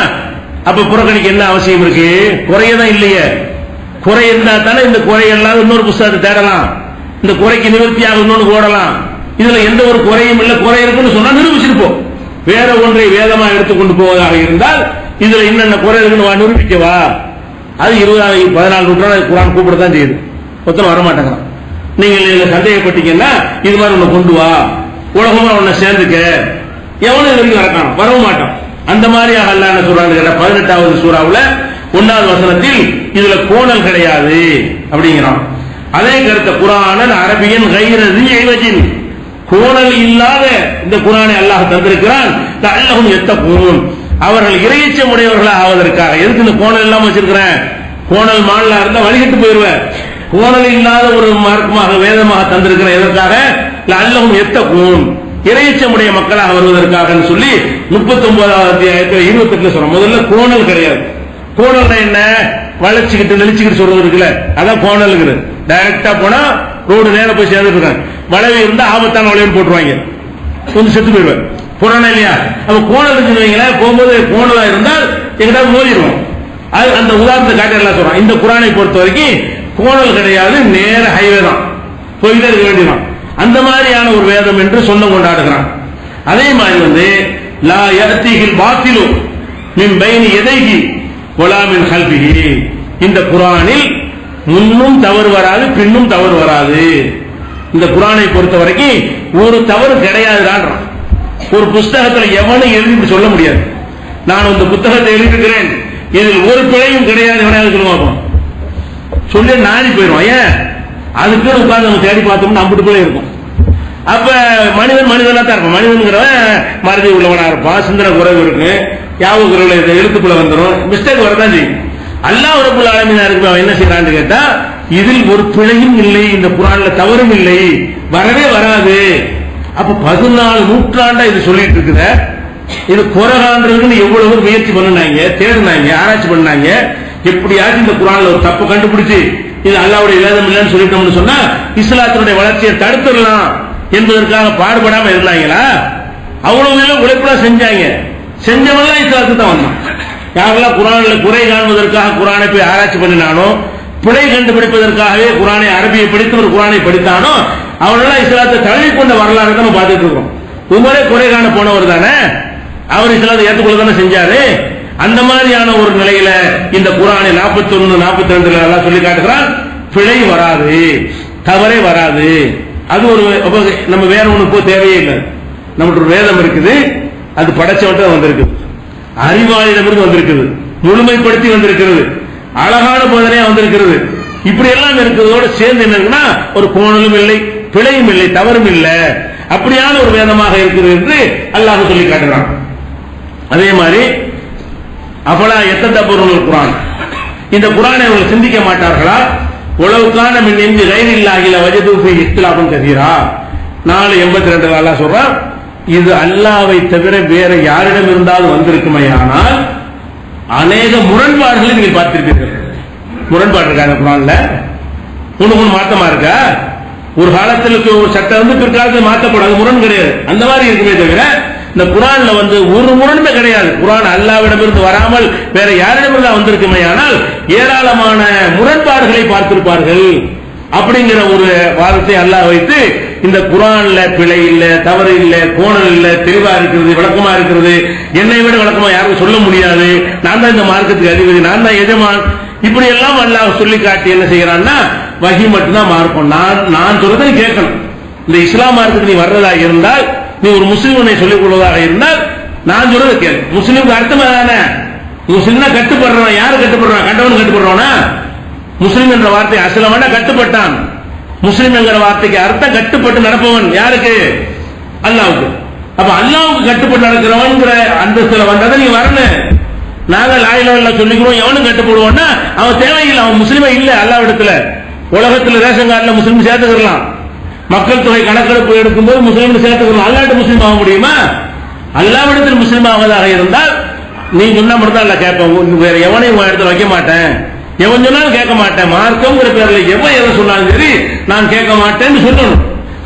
அப்ப புறக்கணிக்க என்ன அவசியம் இருக்கு? குறையதான் இல்லையே. குறை இருந்தா தானே இந்த குறை எல்லாம் இன்னொரு புத்தகத்தை தேடலாம், இந்த குறைக்கு நிவர்த்தியாக இன்னொன்று போடலாம். இதுல எந்த ஒரு குறையும் இல்லை, குறை இருக்குன்னு சொன்னா நிரூபிச்சிருப்போம். வேற ஒன்றை வேதமா எடுத்துக்கொண்டு போவதாக இருந்தால் இதுல என்னென்ன குறை இருக்குன்னு நிரூபிக்கவா? அது 14 நூற்றாண்டு குர்ஆன் கூப்பிடத்தான் செய்யுது, மொத்தம் வரமாட்டேங்கிறான். நீங்க இதுல சந்தேகப்பட்டீங்கன்னா இது மாதிரி ஒண்ணு கொண்டு வா, உலகமா ஒன்ன சேர்ந்துக்க, எவனும் இது வரைக்கும் வரக்கானோம், வரவும் மாட்டான். அந்த மாதிரி அல்லாஹ் என்ன சொல்றாங்க கேட்டா 18வது சூறாவுல 1வது வசனத்தில் இதுல கோணல் கிடையாது அப்படிங்கிறான். அதே கருத்தை குர்ஆன் அரபியன் கைரதி ஐவஜின், கோணல் இல்லாத இந்த குர்ஆனை அல்லாஹ் தந்திருக்கிறான். லஅல்லஹும் யத்தகூன், அவர்கள் இறையச்சம் உடையவர்களாக ஆவதற்காக. எதுக்கு இந்த கோணல் இல்லாம வச்சிருக்கிறேன்? கோணல் மாடலா இருந்தா வழிகிட்டு போயிருவேன். கோணல் இல்லாத ஒரு மார்க்கமாக வேதமாக தந்திருக்கிற எதற்காக? லஅல்லஹும் யத்தகூன், இறையச்சமுடைய மக்களாக வருவதற்காக சொல்லி 39வது அத்தியாயத்தில் 28 சொல்றோம். முதல்ல கோணல் கிடையாது. கோணல் என்ன? வளைச்சுக்கிட்டு நெளிச்சுக்கிட்டு சொல்றது இருக்குல்ல, அதான் கோணல். டைரக்டா போனா ரோடு நேரம் போய் சேர்ந்துட்டு இருக்காங்க. வளைவு இருந்தா ஆபத்தான வளைவு போட்டுருவாங்க, கொஞ்சம் செத்து போயிடுவாங்க. புறானா இல்லையா? அப்ப கோணல் இருக்குங்களா, போகும்போது கோணலா இருந்தால் எங்கிட்ட மோதிடுவோம். அது அந்த உதாரணத்தை காட்ட எல்லாம் சொல்றான். இந்த குரானை பொறுத்த வரைக்கும் கோணல் கிடையாது, நேர ஹைவே தான், போயிட்டே இருக்க வேண்டியதான். அந்த மாதிரியான ஒரு வேதம் என்று சொன்ன கொண்டாடுகிறான். அதே மாதிரி லா யஅதீஹில் பாத்திலு மின் பைனி யதைஹி வலா மின் கல்பிஹி, இந்த குரானில் முன்னும் தவறு வராது, பின்னும் தவறு வராது. இந்த குரானை பொறுத்த வரைக்கும் ஒரு தவறு கிடையாதுதான். ஒரு புஸ்தகத்தில் எவனும் எழுதி சொல்ல முடியாது, நான் இந்த புத்தகத்தை எழுதிக்கிறேன், இதில் ஒரு பிழையும் கிடையாது, எவனாவது சொல்லுவாங்க. சொல்லி நாடி போயிடும். ஏன்? அதுக்கு உட்கார்ந்து நம்ம தேடி பார்த்தோம்னா அம்பிட்டு போல இருக்கும். அப்ப மனிதன் மனிதனா தான் இருக்கும். மனிதன்கிறவன் மறதி உள்ளவனா இருப்பான், சிந்தனை குறைவு இருக்கு, யாவுக்குள்ள எழுத்துக்குள்ள வந்துடும், மிஸ்டேக் வரதான் செய்யும். அல்லாஹ் ரப்பல் ஆலமீனா இருக்கு, அவன் என்ன செய்யறான்னு கேட்டா, இதில் ஒரு பிழையும் இல்லை, இந்த குர்ஆன்ல தவறும் இல்லை, வரவே வராது. அப்ப 14 நூற்றாண்டா இது சொல்லிட்டு இருக்குது. இது குர்ஆன்ன்றதுன்னு எவ்வளவு முயற்சி பண்ணாங்க, தேடினாங்க, ஆராய்ச்சி பண்ணாங்க. எப்படியாச்சும் இந்த குர்ஆன்ல ஒரு தப்பு கண்டுபிடிச்சு இது அல்லாஹ்வுடைய வேதம் இல்லைன்னு சொல்லிட்டோம்னு சொன்னா இஸ்லாத்தினுடைய வளர்ச்சியை தடுத்துடலாம் என்பதற்காக பாடுபடாம இருந்தாங்களா? அவ்வளவு உழைப்புலாம் செஞ்சாங்க. செஞ்சவெல்லாம் இஸ்லாத்துக்கு தான் வந்தான். யாரெல்லாம் குர்ஆன்ல குறை காண்பதற்காக குர்ஆனை போய் ஆராய்ச்சி பண்ணினானோ, பிழை கண்டுபிடிப்பதற்காகவே குர்ஆனை அரபியை படித்து ஒரு குர்ஆனை படித்தானோ, அவனெல்லாம் இஸ்லாத்தை தழுவி கொண்ட வரலாறு தான் பார்த்துட்டு இருக்கோம். உமரே குறை காண போனவர் தானே, அவர் இஸ்லாத்தை ஏற்றுக்கொள்ள தானே செஞ்சாரு. அந்த மாதிரியான ஒரு நிலையில இந்த குர்ஆனை 41 42 எல்லாம் சொல்லி காட்டுகிறான், பிழை வராது, தவறே வராது. அது ஒரு நம்ம வேற ஒண்ணு போய் தேவையே இல்லை. நமக்கு ஒரு வேதம் இருக்குது, அது படைச்சவன்ட்டு வந்திருக்கு, அறிவாளிடமிருந்து வந்திருக்குது, முழுமைப்படுத்தி வந்திருக்கிறது, அழகான போதனையா வந்திருக்கிறது. இப்படி எல்லாம் இருக்கிறதோடு சேர்ந்து என்ன இருக்குன்னா ஒரு கோணலும் இல்லை, பிழையும் இல்லை, தவறும் இல்லை, அப்படியான ஒரு வேதமாக இருக்கிறது என்று அல்லாஹ் சொல்லி காட்டுறான். அதே மாதிரி அபலா எத்ததப்பருல் குர்ஆன், இந்த குர்ஆனை அவர்கள் சிந்திக்க மாட்டார்களா? உலவுக்கான மின் இன்தி கைரில்லாஹில வஜது ஃபீ இக்திலாஃபன் கஸீரா. 4:82 அல்லாஹ் சொல்றான், இது அல்லாஹ்வை தவிர வேற யாரிடம் இருந்தாலும் வந்திருக்குமையானால் அநேக முரண்பாடுகளை நீங்கள் பார்த்திருப்பீர்கள். முரண்பாடு இருக்காங்க குர்ஆன்ல, ஒண்ணு மாற்றமா இருக்கா? ஒரு காலத்தில் ஒரு சட்டம் பிற்காலத்தில் மாற்றப்படாது, முரண் கிடையாது. அந்த மாதிரி இருக்குமே தவிர இந்த குர்ஆன்ல ஒரு முரண்மை கிடையாது. குர்ஆன் அல்லாஹ்விடமிருந்து வராமல் வேற யாரிடமிருந்து வந்திருக்குமையானால் ஏராளமான முரண்பாடுகளை பார்த்திருப்பார்கள் அப்படிங்கிற ஒரு வாதத்தை அல்லாஹ் வைத்து இந்த குர்ஆன்ல பிழை இல்ல, தவறு இல்ல, கோணல் இல்ல, தெளிவா இருக்கிறது, விளக்கமா இருக்கிறது, என்னை விட விளக்கமா யாரும் சொல்ல முடியாது, நான் தான் இந்த மார்க்கத்துக்கு அதிபதி, நான் தான் எஜமான், இப்படி எல்லாம் அல்லாஹ் சொல்லி காட்டி என்ன செய்யறான்னா வஹி மட்டும்தான் மார்க்கம். நான் சொல்றதை நீ கேட்கணும். இந்த இஸ்லாம் மார்க்கத்துக்கு நீ வர்றதா இருந்தால், நீ ஒரு முஸ்லிம் சொல்லிக் கொள்வதாக இருந்தால் நான் சொல்றது கேளு. முஸ்லிமுக்கு அர்த்தமா தானே? முஸ்லிம்னா கட்டுப்படுறான். யாரு கட்டுப்படுறான்? கண்டவன் கட்டுப்படுறானா? முஸ்லிம் என்ற வார்த்தை அசலமான கட்டுப்பட்டான். முஸ்லிம் என்கிற வார்த்தைக்கு அர்த்தம் கட்டுப்பட்டு நடப்பவன். யாருக்கு? அல்லாஹ்வுக்கு. அப்ப அல்லாஹ்வுக்கு கட்டுப்பட்டு நடக்கிறவன்ங்கிற அந்தஸ்துல வந்ததை நீ வரணும். நாங்க லா இலாஹ இல்லல்லாஹ் சொல்லிக்கிறோம், எவனும் கட்டுப்படுவோம்னா அவன் தேவையில்லை, அவன் முஸ்லிமே இல்ல. அல்லாஹ்விடத்துல உலகத்துல ரேஷன் கார்டுல முஸ்லிம் சேர்த்துக்கலாம், மக்கள் தொகை கணக்கெடுப்பு எடுக்கும்போது முஸ்லிம் சேர்த்துக்கலாம். அல்லாஹ்விட முஸ்லிம் ஆக முடியுமா? அல்லாஹ்விடத்தில் முஸ்லிம் ஆவதாக இருந்தால் நீ சொன்னா மட்டும் தான் அல்ல கேட்பேன், வேற எவனையும் இடத்துல வைக்க மாட்டேன், எவன் சொன்னாலும் கேட்க மாட்டேன். மார்க்கம்ங்கிற பேர்ல எவன் எதை சொன்னாலும் சரி நான் கேட்க மாட்டேன்னு சொல்லணும்.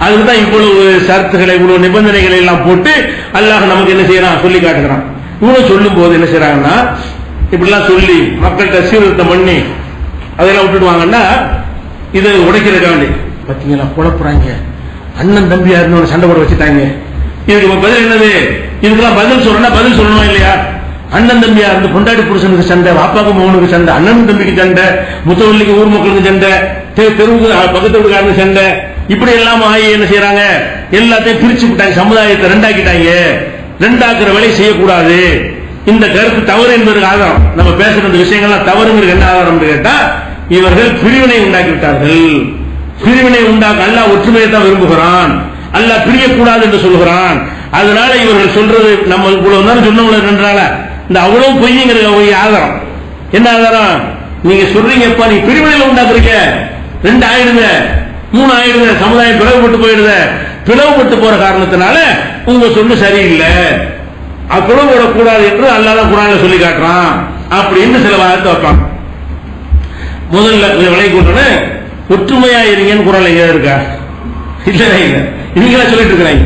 அதுக்குதான் இவ்வளவு சரத்துகளை, இவ்வளவு நிபந்தனைகளை எல்லாம் போட்டு அல்லாஹ் நமக்கு என்ன செய்யறான் சொல்லி காட்டுகிறான். இவ்வளவு சொல்லும் போது என்ன செய்யறாங்கன்னா, இப்படிலாம் சொல்லி மக்கள்கிட்ட சீர்திருத்தம் பண்ணி அதெல்லாம் விட்டுடுவாங்கன்னா இதை உடைக்கிறதுக்காக வேண்டி பாத்தீங்களா குழப்புறாங்க, அண்ணன் தம்பி யாருன்னு சண்டை போட வச்சுட்டாங்க. இதுக்கு பதில் என்னது? இதுக்கெல்லாம் பதில் சொல்லணுமா இல்லையா? அண்ணன் தம்பியா இருந்து பொண்டாட்டி புருஷனுக்கு சண்டை, பாப்பாக்கு மகனுக்கு சண்டை, அண்ணன் தம்பிக்கு சண்டை, முத்தவள்ளிக்கு ஊர் மக்களுக்கு சண்டை, தெருவுக்கு பக்கத்து வீட்டுக்காரங்க சண்டை, இப்படி எல்லாம் ஆகி என்ன செய்யறாங்க, எல்லாத்தையும் பிரிச்சு விட்டாங்க, சமுதாயத்தை ரெண்டாக்கிட்டாங்க. ரெண்டாக்குற வேலை செய்யக்கூடாது. இந்த கருத்து தவறு என்பதற்கு ஆதாரம், நம்ம பேசுற இந்த விஷயங்கள்லாம் தவறுங்கிறது என்ன ஆதாரம் கேட்டா, இவர்கள் பிரிவினை உண்டாக்கி விட்டார்கள். பிரிவினை உண்டாக்க அல்லாஹ் ஒற்றுமையை தான் விரும்புகிறான், அல்லாஹ் பிரியக்கூடாது என்று சொல்கிறான். அதனால இவர்கள் சொல்றது நம்ம சொன்னவங்க என்றால இந்த அவ்வளவு பொய்ங்கிற ஆதாரம் என்ன ஆதாரம்? நீங்க சொல்றீங்கப்பா, நீ பிரிவினையில உண்டாக்குறீங்க, 2 ஆயிடுங்க, 3 ஆயிடுங்க, சமுதாயம் பிளவுபட்டு போயிடுத, பிளவுபட்டு போற காரணத்தினால உங்க சொல்லு சரியில்லை, பிளவுபடக்கூடாது என்று அல்லாஹ் குர்ஆன்ல சொல்லி காட்டுறான் அப்படின்னு சில வாதத்தை வைப்பாங்க. முதல்ல விலை கொண்டு ஒற்றுமையா இருங்கன்னு குர்ஆன்ல எங்க இருக்கா? இல்லவே இல்லை. இவங்களா சொல்லிட்டு இருக்கிறாங்க.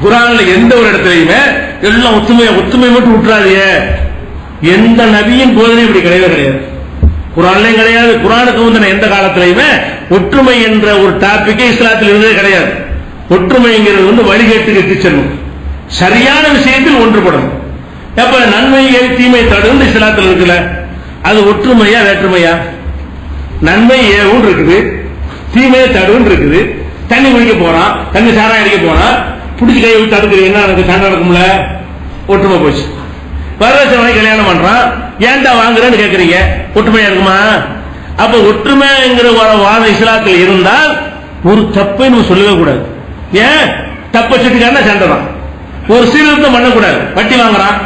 குர்ஆன்ல எந்த ஒரு இடத்துலயுமே எல்லாம் ஒத்துமை மட்டும் விட்டுறாதீங்க. எந்த நபியின் போதனை இப்படி கிடையவே கிடையாது. குர்ஆன்லயும் கிடையாது. குர்ஆனுக்கு முந்தின எந்த காலத்திலயுமே ஒற்றுமை என்ற ஒரு டாபிக்கே இஸ்லாத்தில் இருந்ததே கிடையாது. ஒற்றுமைங்கிறது வழிகேட்டுக்கு இட்டு செல்லும். சரியான விஷயத்தில் ஒன்றுபடும். அப்ப நன்மையை தீமை தடுன்னு இஸ்லாத்தில் இருக்குல்ல, அது ஒற்றுமையா வேற்றுமையா? நன்மை ஏவும் இருக்குது, தீமையை தடுன்னு இருக்குது. தண்ணி குடிக்க போறான், தண்ணி சாராயம் அடிக்க போறான், பிடிச்சி கையை விட்டு தடுக்கிறீங்கன்னா எனக்கு சண்டை நடக்கும்ல, ஒற்றுமை போச்சு. வரதட்சணை கல்யாணம் பண்றான், ஏன்டா வாங்குறேன்னு கேட்கறீங்க, ஒற்றுமையா இருக்குமா? அப்ப ஒற்றுமைங்கிற வாதம் இஸ்லாத்தில் இருந்தால் ஒரு தப்பை நம்ம சொல்லவே கூடாது. ஏன் தப்ப சுட்டிக்காரனா சண்டை தான். ஒரு சீர்திருத்தம் பண்ணக்கூடாது. வட்டி வாங்குறான்,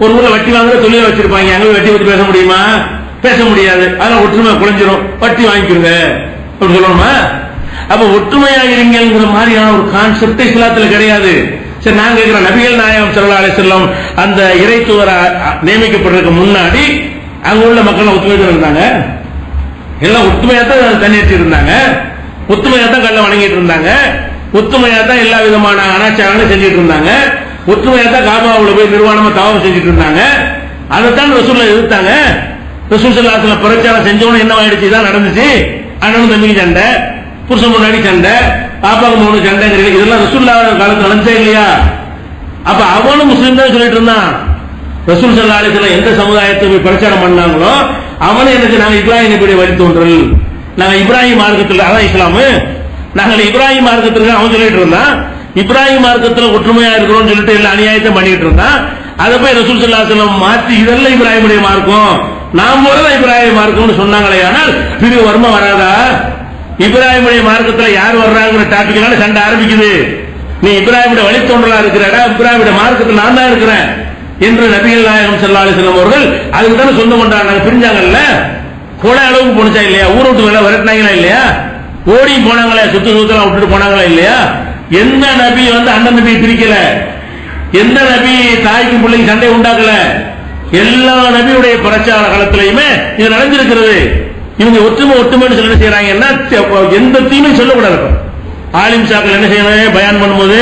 ஒரு ஊர்ல வட்டி வாங்குற தொழில வச்சிருப்பாங்க, அங்க வட்டி பத்தி பேச முடியுமா? பேச முடியாது. அதனால ஒற்றுமை குறைஞ்சிரும், வட்டி வாங்கிக்கிறங்க அப்படி சொல்லணுமா? அப்ப ஒற்றுமையா இருங்கிற மாதிரியான ஒரு கான்செப்ட் இஸ்லாத்தில் கிடையாது. சரி, நான் கேட்கிறேன், நபிகள் நாயகம் ஸல்லல்லாஹு அலைஹி வஸல்லம் அந்த இறை தூதர் நியமிக்கப்படுறதுக்கு முன்னாடி அங்க உள்ள மக்கள் ஒத்துமையா இருந்தாங்க. எல்லாம் ஒத்துமையா தான் தண்ணீர் இருந்தாங்க, ஒத்துமையா தான் கல்ல வணங்கிட்டு இருந்தாங்க, ஒத்துமையா தான் எல்லா விதமான அனாச்சாரங்களும் செஞ்சுட்டு இருந்தாங்க, ஒற்றுமையா தான் காபாவுல போய் நிர்வாணமா தவாஃப் செஞ்சுட்டு இருந்தாங்க. அதைத்தான் ரசூலுல்லாஹ் எதிர்த்தாங்க. ரசூல் ஸல்லல்லாஹு அலைஹி வஸல்லம் பிரச்சாரம் செஞ்சவன என்ன ஆயிடுச்சு? தான் நடந்துச்சு. அண்ணன் தம்பிக்கு சண்டை, புருஷன் முன்னாடி சண்டை, பாப்பாக்கு மூணு சண்டைங்கிறது, இதெல்லாம் ரசூலுல்லாஹ் காலத்துல நடந்தே இல்லையா? அப்ப அவனும் முஸ்லீம் தான் சொல்லிட்டு இருந்தான். ரசூல் ஸல்லல்லாஹு அலைஹி வஸல்லம் எந்த சமுதாயத்தை போய் பிரச்சாரம் பண்ணாங்களோ அவனே எனக்கு நாங்க இப்ராஹிம் நபியுடைய வழி தோன்றல், நாங்க இப்ராஹிம் மார்க்கத்தில், அதான் இஸ்லாமு, நாங்கள் இப்ராஹிம் மார்க்கத்தில் அவன் சொல்லிட்டு இருந்தான். இப்ராஹிம் மார்க்கத்தில் ஒற்றுமையா இருக்கிறோம் சொல்லிட்டு எல்லா அநியாயத்தை பண்ணிட்டு இருந்தான். அதை போய் ரசூல் ஸல்லல்லாஹு அலைஹி வஸல்லம் மாற்றி இதெல்லாம் இப்ராஹிமுடைய மார்க்கம், நாம் போறதா இப்ராஹிம் மார்க்கம்னு சொன்னாங்களே. ஆனால் பிரிவு வருமா வராதா? இப்ராஹிமுடைய மார்க்கத்தில் யார் வர்றாங்கிற டாபிக்னால சண்டை ஆரம்பிக்குது. நீ இப்ராஹிமுடைய வழித்தோன்றலா இருக்கிறடா, இப்ராஹிமுடைய மார்க்கத்தில் நான் தான் இருக்கிறேன் என்று நபிகள் நாயகம் ஸல்லல்லாஹு அலைஹி வஸல்லம் அவர்கள் அதுக்கு தானே சொந்தம் கொண்டாங்க. பிரிஞ்சாங்கல்ல, கொலை அளவுக்கு போனுச்சா இல்லையா? ஊரை விட்டு வேலை விரட்டினாங்களா இல்லையா? ஓடி போனாங்களே, சுத்தலாம் விட்டுட்டு போனாங்களா இல்லையா? எந்த நபி அண்ணன் நபியை பிரிக்கல, எந்த நபி தாய்க்கும் பிள்ளைக்கு சண்டை உண்டாக்கல. எல்லா நபியுடைய பிரச்சார காலத்திலையுமே இது நடந்திருக்கிறது. இவங்க ஒற்றுமைன்னு சொல்ல செய்யறாங்கன்னா எந்த தீமையும் சொல்லக்கூடாது. ஆலிம் சாக்கள் என்ன செய்யணும்? பயான் பண்ணும்போது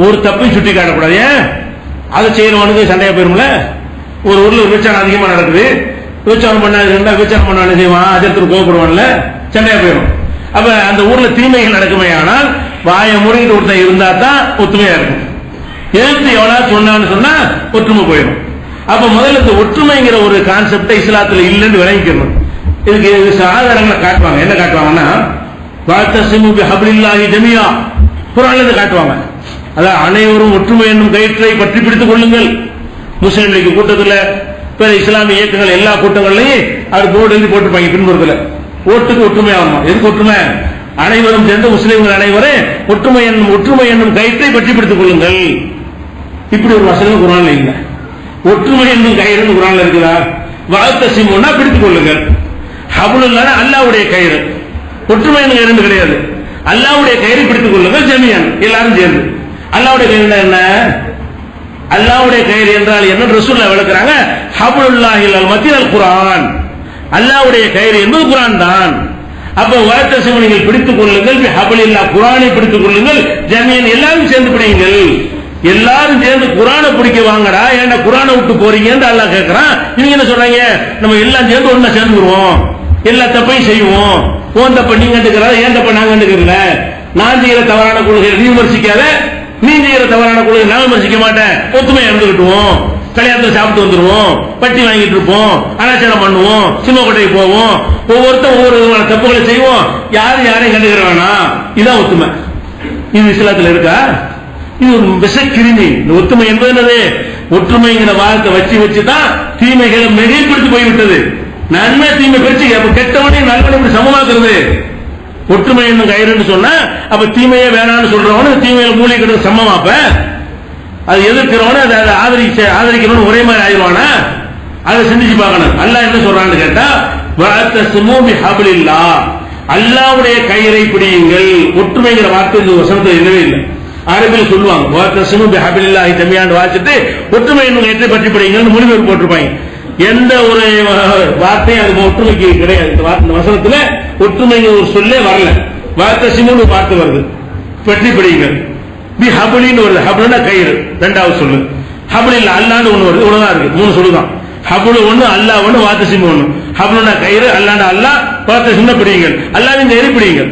ஒரு தப்பையும் சுட்டி காட்டக்கூடாது. ஏன்? அதை செய்யறவனுக்கு சண்டையா போயிரும்ல. ஒரு ஊர்ல விபச்சாரம் அதிகமா நடக்குது, விபச்சாரம் பண்ண என்ன செய்வான்? அஜர்த்து கோவப்படுவான்ல, சண்டையா போயிடும். அப்ப அந்த ஊர்ல தீமைகள் நடக்குமே, ஆனால் வாயை முறையிட்டு ஒருத்தன் இருந்தா தான் ஒற்றுமையா இருக்கும். எழுத்து எவ்வளவு சொன்னான்னு சொன்னா ஒற்றுமை போயிடும். அப்ப முதல்ல இந்த ஒற்றுமைங்கிற ஒரு கான்செப்டை இஸ்லாத்துல இல்லைன்னு விளங்கிக்கணும். இதுக்கு ஆதாரங்களை காட்டுவாங்க. என்ன காட்டுவாங்கன்னா, வஅத்தஸிமு பிஹப்லில்லாஹி ஜமீஆ, குர்ஆன்ல இருந்து காட்டுவாங்க. அதான் அனைவரும் ஒற்றுமை என்னும் கயிற்றை பற்றி பிடித்துக் கொள்ளுங்கள். முஸ்லிம் லீக் கூட்டத்தில், பிற இஸ்லாமிய இயக்கங்கள் எல்லா கூட்டங்களையும் அவர் போர்டு எழுதி போட்டுப்பாங்க பின்புறத்தில். ஓட்டுக்கு ஒற்றுமை ஆகணும். எதுக்கு ஒற்றுமை? அனைவரும் சேர்ந்து முஸ்லிம்கள் அனைவரும் ஒற்றுமை என்னும் கயிற்றை பற்றி பிடித்துக் கொள்ளுங்கள். இப்படி ஒரு வசனம் குர்ஆன்ல இல்ல. ஒற்றுமை என்னும் கயிறு குர்ஆன்ல இருக்குதா? வஅத்தஸிமுனா பிடித்துக் கொள்ளுங்கள், ஹப்லுல்லாஹ் அல்லாஹ்வுடைய கயிறு, ஒற்றுமை என்னும் கயிறு கிடையாது. அல்லாஹ்வுடைய கயிறை பிடித்துக் கொள்ளுங்கள் ஜமீஅன், எல்லாரும் சேர்ந்து. அல்லாஹ்வுடைய கயிறு என்ன? அல்லாஹ்வுடைய கயிறு என்றால் என்ன? ரசூலுல்லாஹ் விளக்குறாங்க, ஹப்லுல்லாஹில் மத்தீனல் குர்ஆன், அல்லாஹ்வுடைய கயிறு என்பது குர்ஆன் தான். அப்ப வஅத்தஸிமு நீங்கள் பிடித்துக் கொள்ளுங்கள், பிஹப்லில்லாஹ் குர்ஆனை பிடித்துக் கொள்ளுங்கள், ஜமீஅன் எல்லாரும் சேர்ந்து பிடிங்கள். எல்லாரும் சேர்ந்து குர்ஆனை பிடிக்க வாங்கடா, ஏன்னா குர்ஆனை விட்டு போறீங்கன்னு அல்லாஹ் கேட்கிறான். இவங்க என்ன சொல்றாங்க? நம்ம எல்லாம் சேர்ந்து ஒண்ணா சேர்ந்துருவோம், எல்லா தப்பையும் செய்வோம். உன் தப்ப நீ கண்டுக்கிறத, ஏன் தப்ப நான் கண்டுக்கிறல, நான் செய்யற தவறான கொள்கையை நீ விமர்சிக்காத, நீ செய்யற தவறான கொள்கை நான் விமர்சிக்க மாட்டேன், ஒத்துமையா இருந்துகிட்டுவோம், கல்யாணத்தில் சாப்பிட்டு வந்துருவோம், பட்டி வாங்கிட்டு இருப்போம், அனாச்சாரம் பண்ணுவோம், சிம்மக்கோட்டைக்கு போவோம், ஒவ்வொருத்தரும் ஒவ்வொரு விதமான தப்புகளை செய்வோம், யாரையும் கண்டுக்கிற வேணாம். இதான் ஒத்துமை. இது இஸ்லாத்தில் இருக்கா? இது ஒரு விஷக்கிருமி. இந்த ஒற்றுமை என்பது என்னது? ஒற்றுமைங்கிற வார்த்தை வச்சுதான் தீமைகளை மிகைப்படுத்தி போய்விட்டது. நன்மை தீமை பிரிச்சு கெட்டவனே நல்லவனை சமமாக்குறது. ஒற்றுமை என்னும் கயிறுன்னு சொன்னா அப்ப தீமையே வேணான்னு சொல்றவனு தீமையில மூலிகை கிட்ட சமமாப்ப, அது எதிர்க்கிறவனு அதை ஆதரிக்கிறவனு ஒரே மாதிரி ஆயிடுவானா? அதை சிந்திச்சு பார்க்கணும். அல்லாஹ் என்ன சொல்றான்னு கேட்டா, வஅத்தஸிமு பிஹப்லில்லாஹ், அல்லாஹ்வுடைய கயிறை பிடியுங்கள். ஒற்றுமைங்கிற வார்த்தை இந்த வசனத்தில் இல்லவே இல்லை. அரபில் சொல்லுவாங்க வஅத்தஸிமு பிஹபிலில்லாஹி ஜமீஅன் வாசிட்டு ஒற்றுமை என்னும் கயிற்றை பற்றி படிங்கன்னு மொழிபெயர்ப்பு போட்டிருப்பாங்க. எந்த ஒரு வார்த்தையும் அது ஒற்றுமைக்கு கிடையாது. இந்த வசனத்துல ஒற்றுமைங்க ஒரு சொல்லே வரல. வஅத்தஸிமுன்னு வார்த்தை வருது, பற்றி படிங்கள். பிஹபிலின்னு வருது, ஹப்லுன்னா கயிறு இரண்டாவது சொல்லு. ஹப்லில் அல்லாஹ்னு ஒன்னு வருது, ஒண்ணுதான் இருக்கு, மூணு சொல்லுதான். ஹப்லு ஒண்ணு, அல்லாஹ் ஒண்ணு, வஅத்தஸிமு ஒண்ணு. ஹப்லுன்னா கயிறு, அல்லாஹ்னா அல்லாஹ், வஅத்தஸிமுன்னா பிடிங்கள். அல்லாஹ்வின் கயிறை பிடிங்கள்,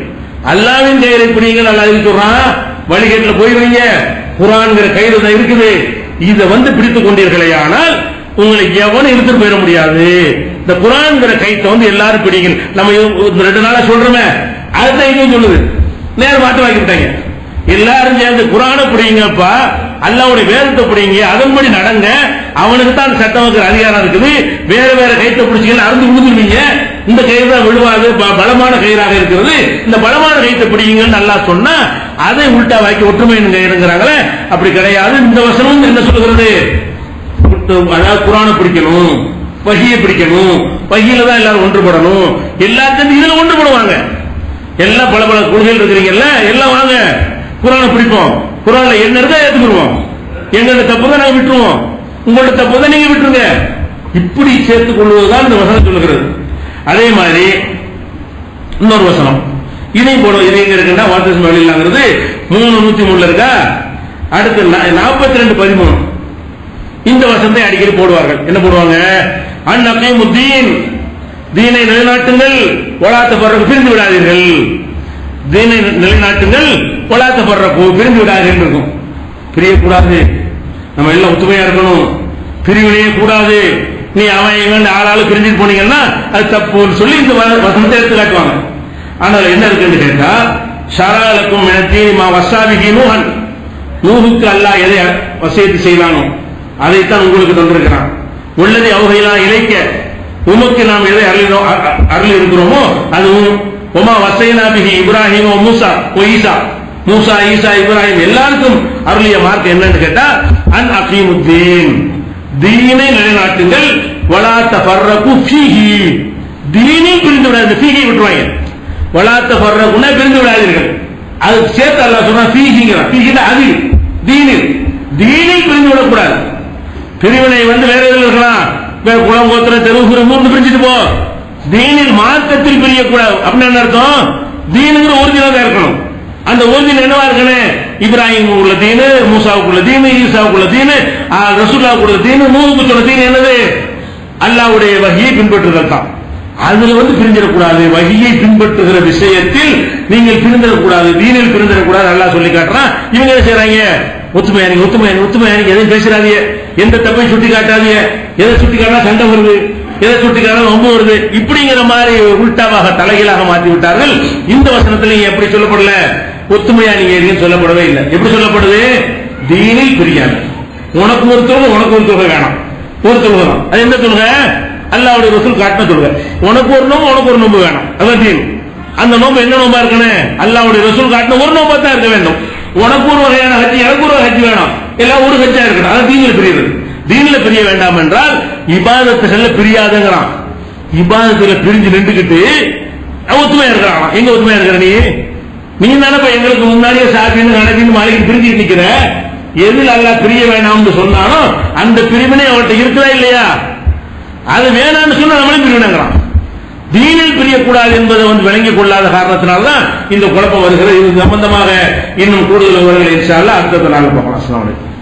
அல்லாஹ்வின் கயிறை பிடிங்கள். அல்லாஹ் சொல்றான் வழிகேட்டில் போயிருவீங்க, குர்ஆன்ங்கிற கயிறு தான் இருக்குது, இதை பிடித்துக் கொண்டீர்களே ஆனால் உங்களை எவனும் இழுத்து போயிட முடியாது. இந்த குர்ஆன்ங்கிற கயித்தை எல்லாரும் பிடிங்கள். நம்ம 2 நாளா சொல்றோமே, அதுதான் இதுவும் சொல்லுது. நேர் மாட்டு வாங்கிட்டாங்க. எல்லாரும் சேர்ந்து குர்ஆனை பிடிங்கப்பா, அல்லாஹ்வுடைய வேதத்தை பிடிங்க, அதன்படி நடங்க, அவனுக்கு தான் சட்டம் வைக்கிற அதிகாரம் இருக்குது. வேற வேற கயித்தை பிடிச்சிங்கன்னா அறுந்து விழுந்துருவீங்க. இந்த கயிறு தான் விழுவாது, பலமான கயிறாக இருக்கிறது, இந்த பலமான கயித்தை பிடிங்கன்னு அல்லாஹ் சொன்னா அதை உல்டா வாக்கி ஒற்றுமை கயிறுங்கிறாங்களே, அப்படி கிடையாது. இந்த வசனம் என்ன சொல்லுகிறது? அதாவது குர்ஆனை பிடிக்கணும், வஹியை பிடிக்கணும், வஹியில தான் எல்லாரும் ஒன்றுபடணும். எல்லாத்தையும் இதுல ஒன்றுபடுவாங்க. எல்லாம் பல பல கொள்கைகள் இருக்கிறீங்கல்ல, எல்லாம் வாங்க குர்ஆனை பிடிப்போம். குர்ஆன்ல என்ன இருக்கோ ஏத்துக்குருவோம், எங்களோட தப்பு தான் நாங்க விட்டுருவோம், உங்களோட தப்பு தான் நீங்க விட்டுருங்க. இப்படி சேர்த்துக் கொள்வதுதான் இந்த வசனம் சொல்லுகிறது. அதே மாதிரி இன்னொரு வசனம் இதையும் போடுவோம். இது எங்க இருக்குன்னா வஅத்தஸிமு பிஹபிலில்லாஹ்ங்கிறது 3:103 இருக்கா. அடுத்து 42:13 இந்த வசனத்தை அடிக்கடி போடுவார்கள். என்ன போடுவாங்க? அன் அகீமுத்தீன், தீனை நிலைநாட்டுங்கள், வலா தஃபர்ரகு, பிரிந்து விடாதீர்கள். தீனை நிலைநாட்டுங்கள், வலா தஃபர்ரகு, பிரிந்து விடாதீர்கள் இருக்கும். பிரியக்கூடாது, நம்ம எல்லாம் ஒத்துமையா இருக்கணும், பிரிவினையே கூடாது. நீ அவன் எங்க ஆளாளு பிரிஞ்சுட்டு போனீங்கன்னா அது தப்புன்னு சொல்லி இந்த வசனத்தை எடுத்து காட்டுவாங்க. ஆனால் என்ன இருக்குன்னு கேட்டா, ஷரஅலக்கும் மின தீனி மா வஸ்ஸா பிஹி நூஹன், நூஹுக்கு அல்லாஹ் எதை வசியத்து செய்தானோ அதைத்தான் உங்களுக்கு தந்திருக்கிறான். உள்ளதை அவுஹைனா இலைக்க, உமக்கு நாம் எதை அருள் இருக்கிறோமோ அதுவும். ஒமா வஸைனா பிஹி இப்ராஹிம் வ மூஸா வ ஈசா, மூஸா ஈசா இப்ராஹிம் எல்லாருக்கும் அருளிய மார்க்கம் என்னன்னு கேட்டா அன் அகீமுத்தீன், தீனை நிலைநாட்டுங்கள், வலா தஃபர்ரகு ஃபீஹி, தீனில் பிரிந்து விடாதீர்கள். ஃபீஹி விட்டுருவாங்க, வலா தஃபர்ரகுனா பிரிந்து விடாதீர்கள். அது சேர்த்து அல்லாஹ் சொன்னா ஃபீஹிங்கிறான். ஃபீஹினா அது தீனில், தீனில் பிரிந்து விடக்கூடாது. பிரிவினை வேற எதுல இருக்கலாம், குலம் கோத்திர தெருவு மூர்ந்து பிரிஞ்சுட்டு போ. தீனில் மார்க்கத்தில் பிரியக்கூடாது. அப்படின்னு என்ன அர்த்தம்? தீனுங்கிற ஒரிஜினலா இருக்கணும். அந்த ஒரிஜினல் என்னவா இருக்கணும்? இப்ராஹிம் உள்ள தீனு, மூசாவுக்குள்ள தீனு, ஈசாவுக்குள்ள தீனு, ரசூலுல்லாஹ்வுடைய தீனு, நூஹுக்கு சொன்ன தீனு என்னது? அல்லாஹ்வுடைய வஹியை பின்பற்றுதல் தான். அதுல பிரிஞ்சிடக்கூடாது. வஹியை பின்பற்றுகிற விஷயத்தில் நீங்கள் பிரிந்திடக்கூடாது, தீனில் பிரிந்திடக்கூடாது. அல்லாஹ் சொல்லி காட்டுறான். இவங்க என்ன செய்யறாங்க? ஒத்துமையானீங்க, ஒத்துமையானீங்க, ஒத்துமையானீங்க, எதையும் பேசுறாதீங்க, எந்த தப்பையும் சுட்டி காட்டாதீங்க, எதை சுட்டி காட்டினா சண்டை வருது, எதை சுட்டி காட்டினா ரொம்ப வருது, இப்படிங்கிற மாதிரி உல்டாவாக தலைகீழாக மாற்றி விட்டார்கள். இந்த வசனத்தில் எப்படி சொல்லப்படல? ஒத்துமையானீங்க சொல்லப்படவே இல்லை. எப்படி சொல்லப்படுது? தீனில் பிரியாது. உனக்கு ஒரு தொழுகை, உனக்கு ஒரு தொழுகை வேணாம், ஒரு தொழுகை தான். அது எந்த தொழுகை? அல்லாஹ்வுடைய ரசூல் காட்டின தொழுகை. உனக்கு ஒரு நோம்பு, உனக்கு ஒரு நோம்பு வேணும், அதான் தீன். அந்த நோம்பு என்ன நோம்பா இருக்கணும்? அல்லாஹ்வுடைய ரசூல் காட்டின ஒரு நோம்பா தான் இருக்க வேண்டும். உனக்கு ஒரு வகையான ஹஜ், எனக்கு ஒரு ஹஜ் வேணும், எல்லாம் ஒரு ஹஜ்ஜா இருக்கணும். அதான் தீனில் பிரியுது. தீனில பிரிய வேண்டாம் என்றால் இபாதத்துகள்ல பிரியாதங்கிறான். இபாதத்துல பிரிஞ்சு நின்றுகிட்டு ஒத்துமையா இருக்கிறான். எங்க ஒத்துமையா இருக்கிற நீ தானே எங்களுக்கு முன்னாடியே சாப்பின்னு நடக்கின்னு மாளிகை பிரிஞ்சு நிக்கிற. எதில் அல்லாஹ் பிரிய வேண்டாம்னு சொன்னானோ அந்த பிரிவினை அவர்கிட்ட இருக்குதா இல்லையா? அது வேணாம்னு சொன்னா நம்மளும் பிரிவினைங்கிறான். தீனில் பிரியக்கூடாது என்பதை விளங்கிக் கொள்ளாத காரணத்தினால்தான் இந்த குழப்பம் வருகிறது. இது சம்பந்தமாக இன்னும் கூடுதல் விவரங்களை இன்ஷா அல்லாஹ் அடுத்த நாள் பார்க்கலாம். அஸ்ஸலாமு அலைக்கும்.